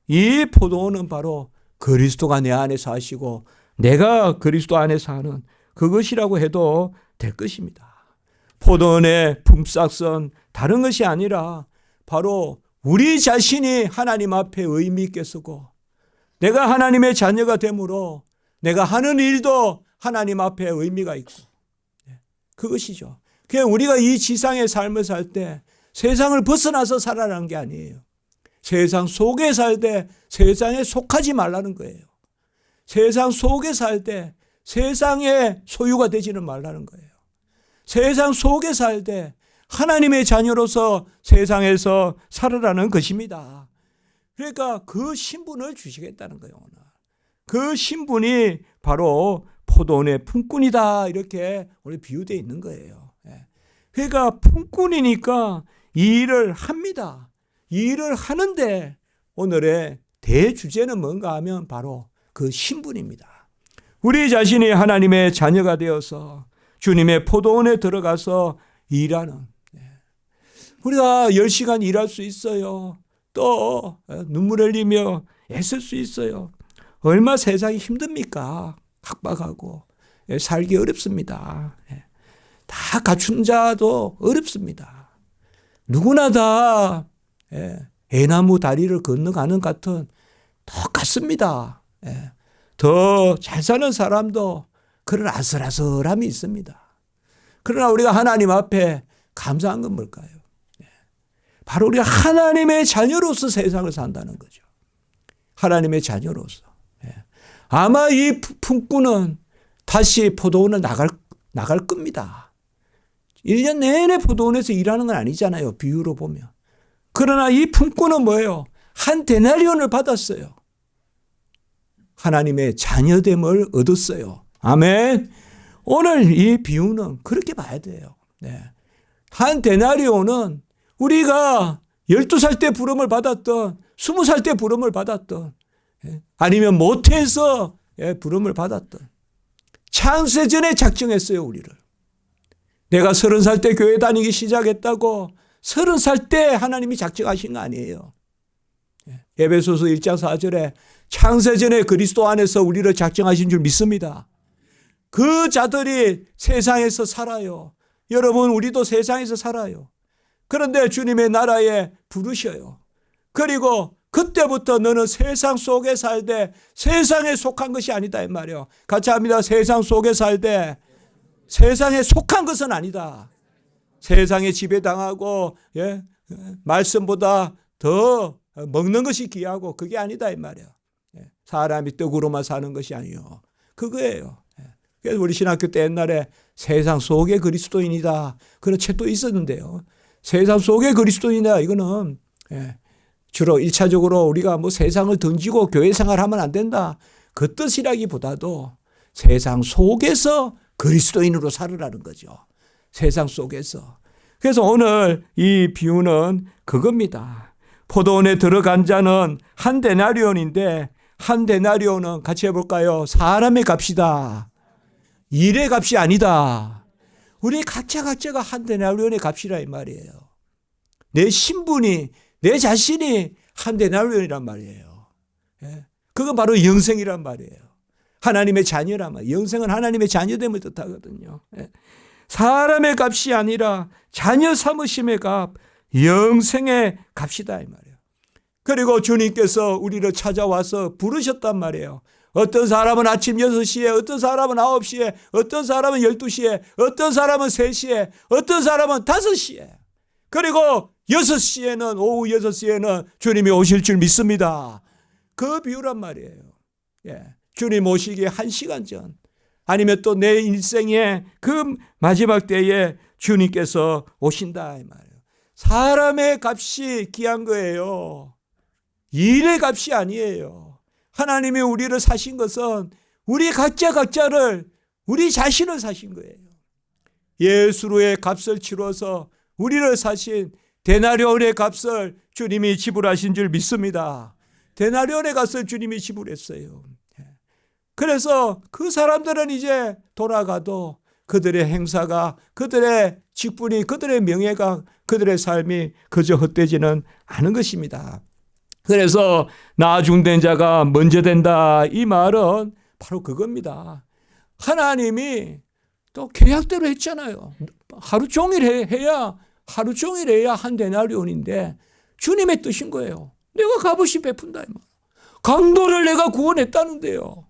[SPEAKER 1] 이 포도원은 바로 그리스도가 내 안에 사시고 내가 그리스도 안에 사는 그것이라고 해도 될 것입니다. 포도원의 품삯은 다른 것이 아니라 바로 우리 자신이 하나님 앞에 의미 있게 쓰고 내가 하나님의 자녀가 되므로 내가 하는 일도 하나님 앞에 의미가 있고 그것이죠. 그냥 우리가 이 지상의 삶을 살 때 세상을 벗어나서 살아라는 게 아니에요. 세상 속에 살 때 세상에 속하지 말라는 거예요. 세상 속에 살 때 세상의 소유가 되지는 말라는 거예요. 세상 속에 살 때 하나님의 자녀로서 세상에서 살아라는 것입니다. 그러니까 그 신분을 주시겠다는 거예요. 오늘. 그 신분이 바로 포도원의 품꾼이다 이렇게 오늘 비유되어 있는 거예요. 그러니까 품꾼이니까 이 일을 합니다. 이 일을 하는데 오늘의 대주제는 뭔가 하면 바로 그 신분입니다. 우리 자신이 하나님의 자녀가 되어서 주님의 포도원에 들어가서 일하는 우리가 10시간 일할 수 있어요. 또 눈물 흘리며 애쓸 수 있어요. 얼마 세상이 힘듭니까? 각박하고 살기 어렵습니다. 다 갖춘 자도 어렵습니다. 누구나 다 애나무 다리를 건너가는 것 같은 똑같습니다. 더 잘 사는 사람도 그런 아슬아슬함이 있습니다. 그러나 우리가 하나님 앞에 감사한 건 뭘까요? 바로 우리가 하나님의 자녀로서 세상을 산다는 거죠. 하나님의 자녀로서. 아마 이 품꾼은 다시 포도원을 나갈 겁니다. 1년 내내 포도원에서 일하는 건 아니잖아요. 비유로 보면. 그러나 이 품꾼은 뭐예요? 한 데나리온을 받았어요. 하나님의 자녀됨을 얻었어요. 아멘. 오늘 이 비유는 그렇게 봐야 돼요. 한 데나리온은 우리가 12살 때 부름을 받았던 20살 때 부름을 받았던 아니면 모태에서 부름을 받았던 창세전에 작정했어요. 우리를. 내가 30살 때 교회 다니기 시작했다고 30살 때 하나님이 작정하신 거 아니에요. 에베소서 1장 4절에 창세전에 그리스도 안에서 우리를 작정하신 줄 믿습니다. 그 자들이 세상에서 살아요. 여러분, 우리도 세상에서 살아요. 그런데 주님의 나라에 부르셔요. 그리고 그때부터 너는 세상 속에 살되 세상에 속한 것이 아니다 이 말이에요. 같이 합니다. 세상 속에 살되 세상에 속한 것은 아니다. 세상에 지배당하고 말씀보다 더 먹는 것이 귀하고 그게 아니다 이 말이에요. 사람이 떡으로만 사는 것이 아니요. 그거예요. 그래서 우리 신학교 때 옛날에 세상 속의 그리스도인이다. 그런 책도 있었는데요. 세상 속의 그리스도인이다. 이거는 주로 1차적으로 우리가 뭐 세상을 던지고 교회 생활하면 안 된다. 그 뜻이라기보다도 세상 속에서 그리스도인으로 살으라는 거죠. 세상 속에서. 그래서 오늘 이 비유는 그겁니다. 포도원에 들어간 자는 한 데나리온인데 한 데나리온은 같이 해볼까요? 사람의 값이다. 일의 값이 아니다. 우리 각자가 한 데나리온의 값이라 이 말이에요. 내 신분이 내 자신이 한 데나리온이란 말이에요. 그건 바로 영생이란 말이에요. 하나님의 자녀란 말이에요. 영생은 하나님의 자녀됨을 뜻하거든요. 사람의 값이 아니라 자녀 삼으심의 값, 영생의 값이다 이 말이에요. 그리고 주님께서 우리를 찾아와서 부르셨단 말이에요. 어떤 사람은 아침 6시에, 어떤 사람은 9시에, 어떤 사람은 12시에, 어떤 사람은 3시에, 어떤 사람은 5시에. 그리고 6시에는, 오후 6시에는 주님이 오실 줄 믿습니다. 그 비유란 말이에요. 주님 오시기 1시간 전, 아니면 또 내 인생의 그 마지막 때에 주님께서 오신다 이 말이에요. 사람의 값이 귀한 거예요. 일의 값이 아니에요. 하나님이 우리를 사신 것은 우리 각자를, 우리 자신을 사신 거예요. 예수로의 값을 치러서 우리를 사신 데나리온의 값을 주님이 지불하신 줄 믿습니다. 데나리온의 값을 주님이 지불했어요. 그래서 그 사람들은 이제 돌아가도 그들의 행사가, 그들의 직분이, 그들의 명예가, 그들의 삶이 그저 헛되지는 않은 것입니다. 그래서 나중된 자가 먼저 된다. 이 말은 바로 그겁니다. 하나님이 또 계약대로 했잖아요. 하루 종일 해야 한 데나리온인데 주님의 뜻인 거예요. 내가 값없이 베푼다. 강도를 내가 구원했다는데요.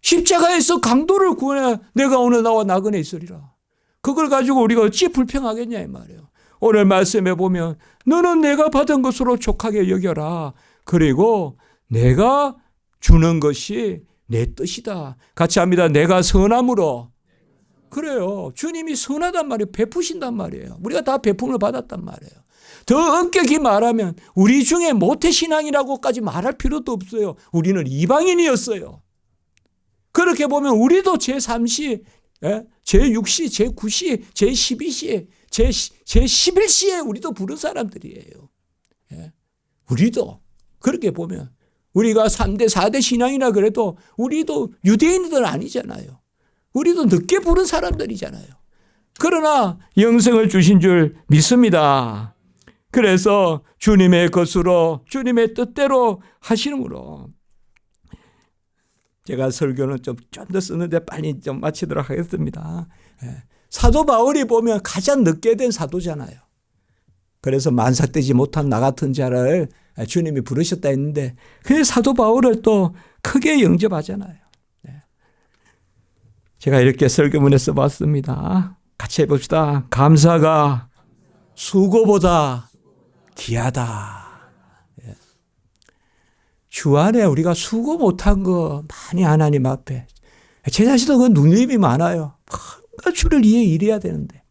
[SPEAKER 1] 십자가에서 강도를 구원해 내가 오늘 나와 나그네 있으리라. 그걸 가지고 우리가 어찌 불평하겠냐 이 말이에요. 오늘 말씀해 보면 너는 내가 받은 것으로 족하게 여겨라. 그리고 내가 주는 것이 내 뜻이다. 같이 합니다. 내가 선함으로. 그래요. 주님이 선하단 말이에요. 베푸신단 말이에요. 우리가 다 베품을 받았단 말이에요. 더 엄격히 말하면 우리 중에 모태신앙이라고까지 말할 필요도 없어요. 우리는 이방인이었어요. 그렇게 보면 우리도 제3시, 제6시, 제9시, 제12시, 제11시에 우리도 부른 사람들이에요. 우리도 그렇게 보면 우리가 3대, 4대 신앙이나 그래도 우리도 유대인들은 아니잖아요. 우리도 늦게 부른 사람들이잖아요. 그러나 영생을 주신 줄 믿습니다. 그래서 주님의 것으로 주님의 뜻대로 하시므로 제가 설교는 좀 더 쓰는데 빨리 좀 마치도록 하겠습니다. 사도 바울이 보면 가장 늦게 된 사도잖아요. 그래서 만삭되지 못한 나 같은 자를 주님이 부르셨다 했는데 그 사도 바울을 또 크게 영접하잖아요. 제가 이렇게 설교문에 써봤습니다. 같이 해봅시다. 감사가 수고보다 귀하다. 주 안에 우리가 수고 못한 거 많이 하나님 앞에. 제 자신도 그 눌림이 많아요. 뭔가 주를 위해 일해야 되는데.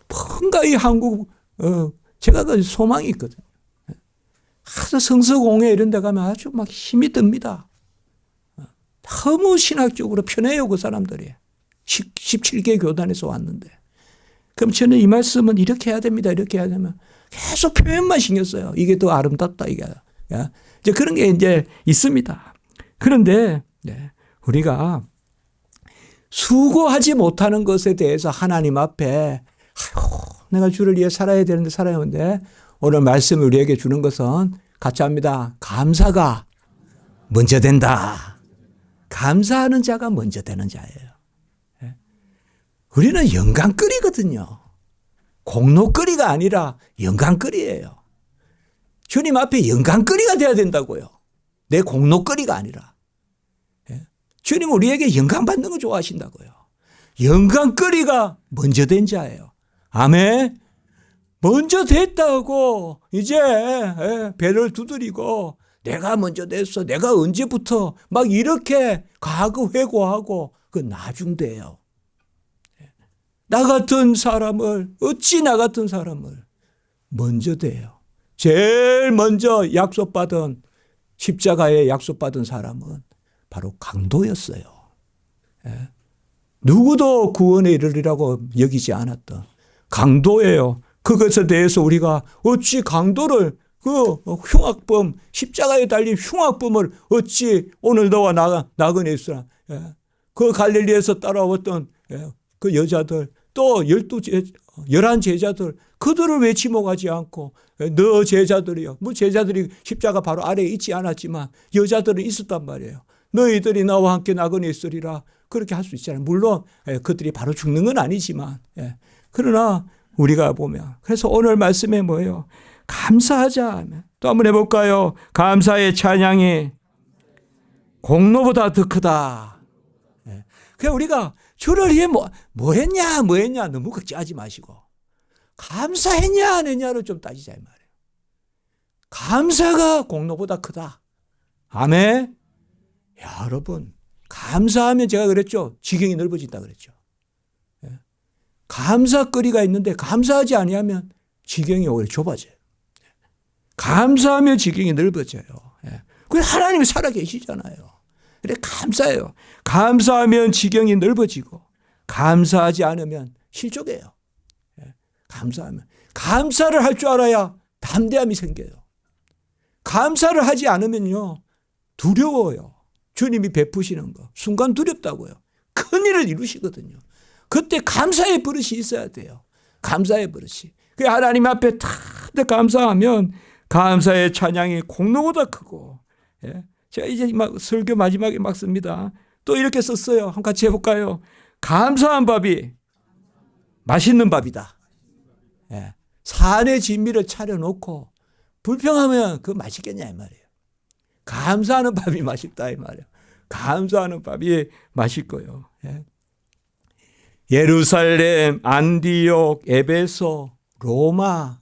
[SPEAKER 1] 뭔가 이 한국, 제가 그 소망이 있거든요. 아주 성서공회 이런 데 가면 아주 막 힘이 듭니다. 너무 신학적으로 편해요, 그 사람들이. 17개 교단에서 왔는데. 그럼 저는 이 말씀은 이렇게 해야 됩니다. 이렇게 해야 되면 계속 표현만 신경 써요. 이게 더 아름답다. 이게 이제 그런 게 이제 있습니다. 그런데 우리가 수고하지 못하는 것에 대해서 하나님 앞에 내가 주를 위해 살아야 되는데 살아야 하는데 오늘 말씀을 우리에게 주는 것은 같이 합니다. 감사가 먼저 된다. 감사하는 자가 먼저 되는 자예요. 우리는 영광거리거든요. 공로거리가 아니라 영광거리예요. 주님 앞에 영광거리가 돼야 된다고요. 내 공로거리가 아니라. 주님 우리에게 영광 받는 거 좋아하신다고요. 영광거리가 먼저 된 자예요. 아멘. 먼저 됐다고 이제 배를 두드리고 내가 먼저 됐어. 내가 언제부터 막 이렇게 과거 회고하고 그 나중돼요. 나 같은 사람을 어찌 나 같은 사람을 먼저 돼요. 제일 먼저 약속받은 십자가에 약속받은 사람은 바로 강도였어요. 누구도 구원에 이르리라고 여기지 않았던 강도예요. 그것에 대해서 우리가 어찌 강도를 그 흉악범 십자가에 달린 흉악범을 어찌 오늘 너와 나그네 있으라. 그 갈릴리에서 따라왔던 그 여자들 또 11 제자들 그들을 왜 지목하지 않고 너 제자들이요. 뭐 제자들이 십자가 바로 아래에 있지 않았지만 여자들은 있었단 말이에요. 너희들이 나와 함께 나그네 있으리라. 그렇게 할 수 있잖아요. 물론 그들이 바로 죽는 건 아니지만 그러나 우리가 보면 그래서 오늘 말씀에 뭐예요? 감사하자. 또 한번 해볼까요? 감사의 찬양이 공로보다 더 크다. 그냥 우리가 주를 위해 뭐 했냐 너무 걱정하지 마시고 감사했냐 안 했냐를 좀 따지자 이 말이에요. 감사가 공로보다 크다. 아멘. 여러분 감사하면 제가 그랬죠. 지경이 넓어진다 그랬죠. 감사거리가 있는데 감사하지 아니하면 지경이 오히려 좁아져요. 감사하면 지경이 넓어져요. 그래서 하나님이 살아계시잖아요. 그래 감사해요. 감사하면 지경이 넓어지고 감사하지 않으면 실족해요. 감사하면 감사를 할 줄 알아야 담대함이 생겨요. 감사를 하지 않으면요 두려워요. 주님이 베푸시는 거 순간 두렵다고요. 큰일을 이루시거든요. 그때 감사의 버릇이 있어야 돼요. 감사의 버릇이. 그 하나님 앞에 다 감사하면 감사의 찬양이 공로보다 크고. 제가 이제 막 설교 마지막에 막 씁니다. 또 이렇게 썼어요. 한번 같이 해볼까요? 감사한 밥이 맛있는 밥이다. 산의 진미를 차려놓고 불평하면 그거 맛있겠냐 이 말이에요. 감사하는 밥이 맛있다 이 말이에요. 감사하는 밥이 맛있고요. 예루살렘, 안디옥, 에베소, 로마.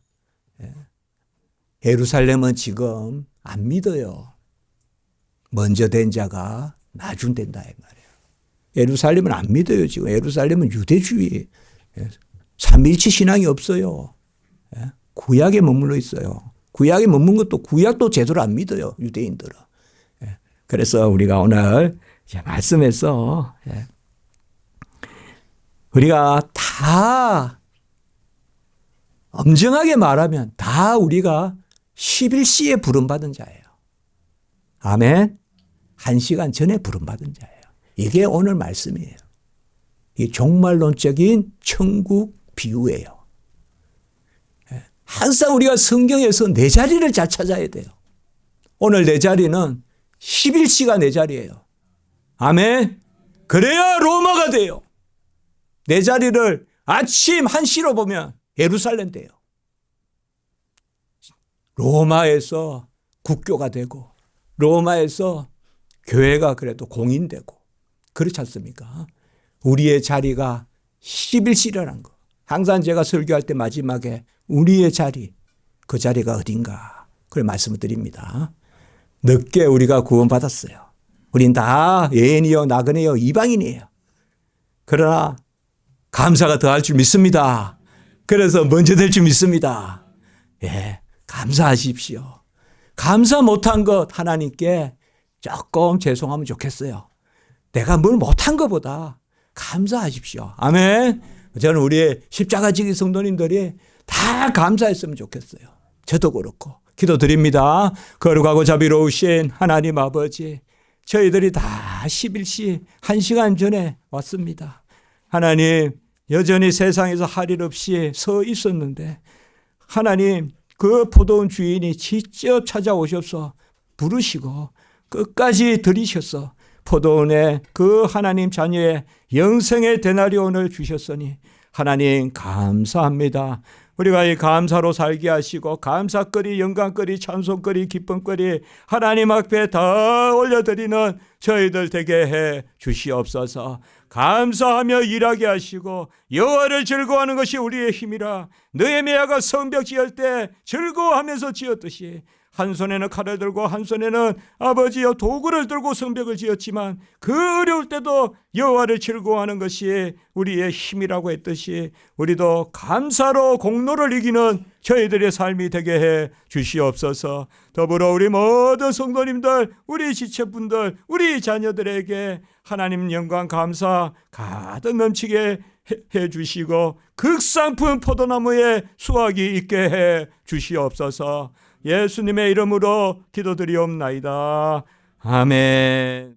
[SPEAKER 1] 예루살렘은 지금 안 믿어요. 먼저 된 자가 나중 된다 이 말이에요. 예루살렘은 안 믿어요. 지금 예루살렘은 유대주의. 삼일치 신앙이 없어요. 구약에 머물러 있어요. 구약에 머문 것도 구약도 제대로 안 믿어요. 유대인들은. 그래서 우리가 오늘 말씀에서 우리가 다 엄정하게 말하면 다 우리가 11시에 부름받은 자예요. 아멘. 1시간 전에 부름받은 자예요. 이게 오늘 말씀이에요. 이 종말론적인 천국 비유예요. 항상 우리가 성경에서 내 자리를 잘 찾아야 돼요. 오늘 내 자리는 11시가 내 자리예요. 아멘. 그래야 로마가 돼요. 내 자리를 아침 1시로 보면 예루살렘 돼요. 로마에서 국교가 되고 로마에서 교회가 그래도 공인되고 그렇지 않습니까? 우리의 자리가 11시라는 거. 항상 제가 설교할 때 마지막에 우리의 자리, 그 자리가 어딘가 그걸 말씀을 드립니다. 늦게 우리가 구원받았어요. 우린 다 예인이요 나그네요 이방인이에요. 그러나 감사가 더할 줄 믿습니다. 그래서 먼저 될 줄 믿습니다. 감사하십시오. 감사 못한 것 하나님께 조금 죄송하면 좋겠어요. 내가 뭘 못한 것보다 감사하십시오. 아멘. 저는 우리 십자가 지기 성도님들이 다 감사했으면 좋겠어요. 저도 그렇고 기도드립니다. 거룩하고 자비로우신 하나님 아버지, 저희들이 다 11시 1시간 전에 왔습니다. 하나님, 여전히 세상에서 할 일 없이 서 있었는데 하나님, 그 포도원 주인이 직접 찾아오셔서 부르시고 끝까지 들이셔서 포도원에 그 하나님 자녀의 영생의 데나리온을 주셨으니 하나님 감사합니다. 우리가 이 감사로 살게 하시고 감사거리, 영광거리, 찬송거리, 기쁨거리 하나님 앞에 다 올려드리는 저희들 되게 해 주시옵소서. 감사하며 일하게 하시고 여호와를 즐거워하는 것이 우리의 힘이라. 느헤미야가 성벽 지을 때 즐거워하면서 지었듯이 한 손에는 칼을 들고 한 손에는 아버지여 도구를 들고 성벽을 지었지만 그 어려울 때도 여호와를 즐거워하는 것이 우리의 힘이라고 했듯이 우리도 감사로 공로를 이기는 저희들의 삶이 되게 해 주시옵소서. 더불어 우리 모든 성도님들, 우리 지체분들, 우리 자녀들에게 하나님 영광 감사 가득 넘치게 해 주시고 극상품 포도나무에 수확이 있게 해 주시옵소서. 예수님의 이름으로 기도드리옵나이다. 아멘.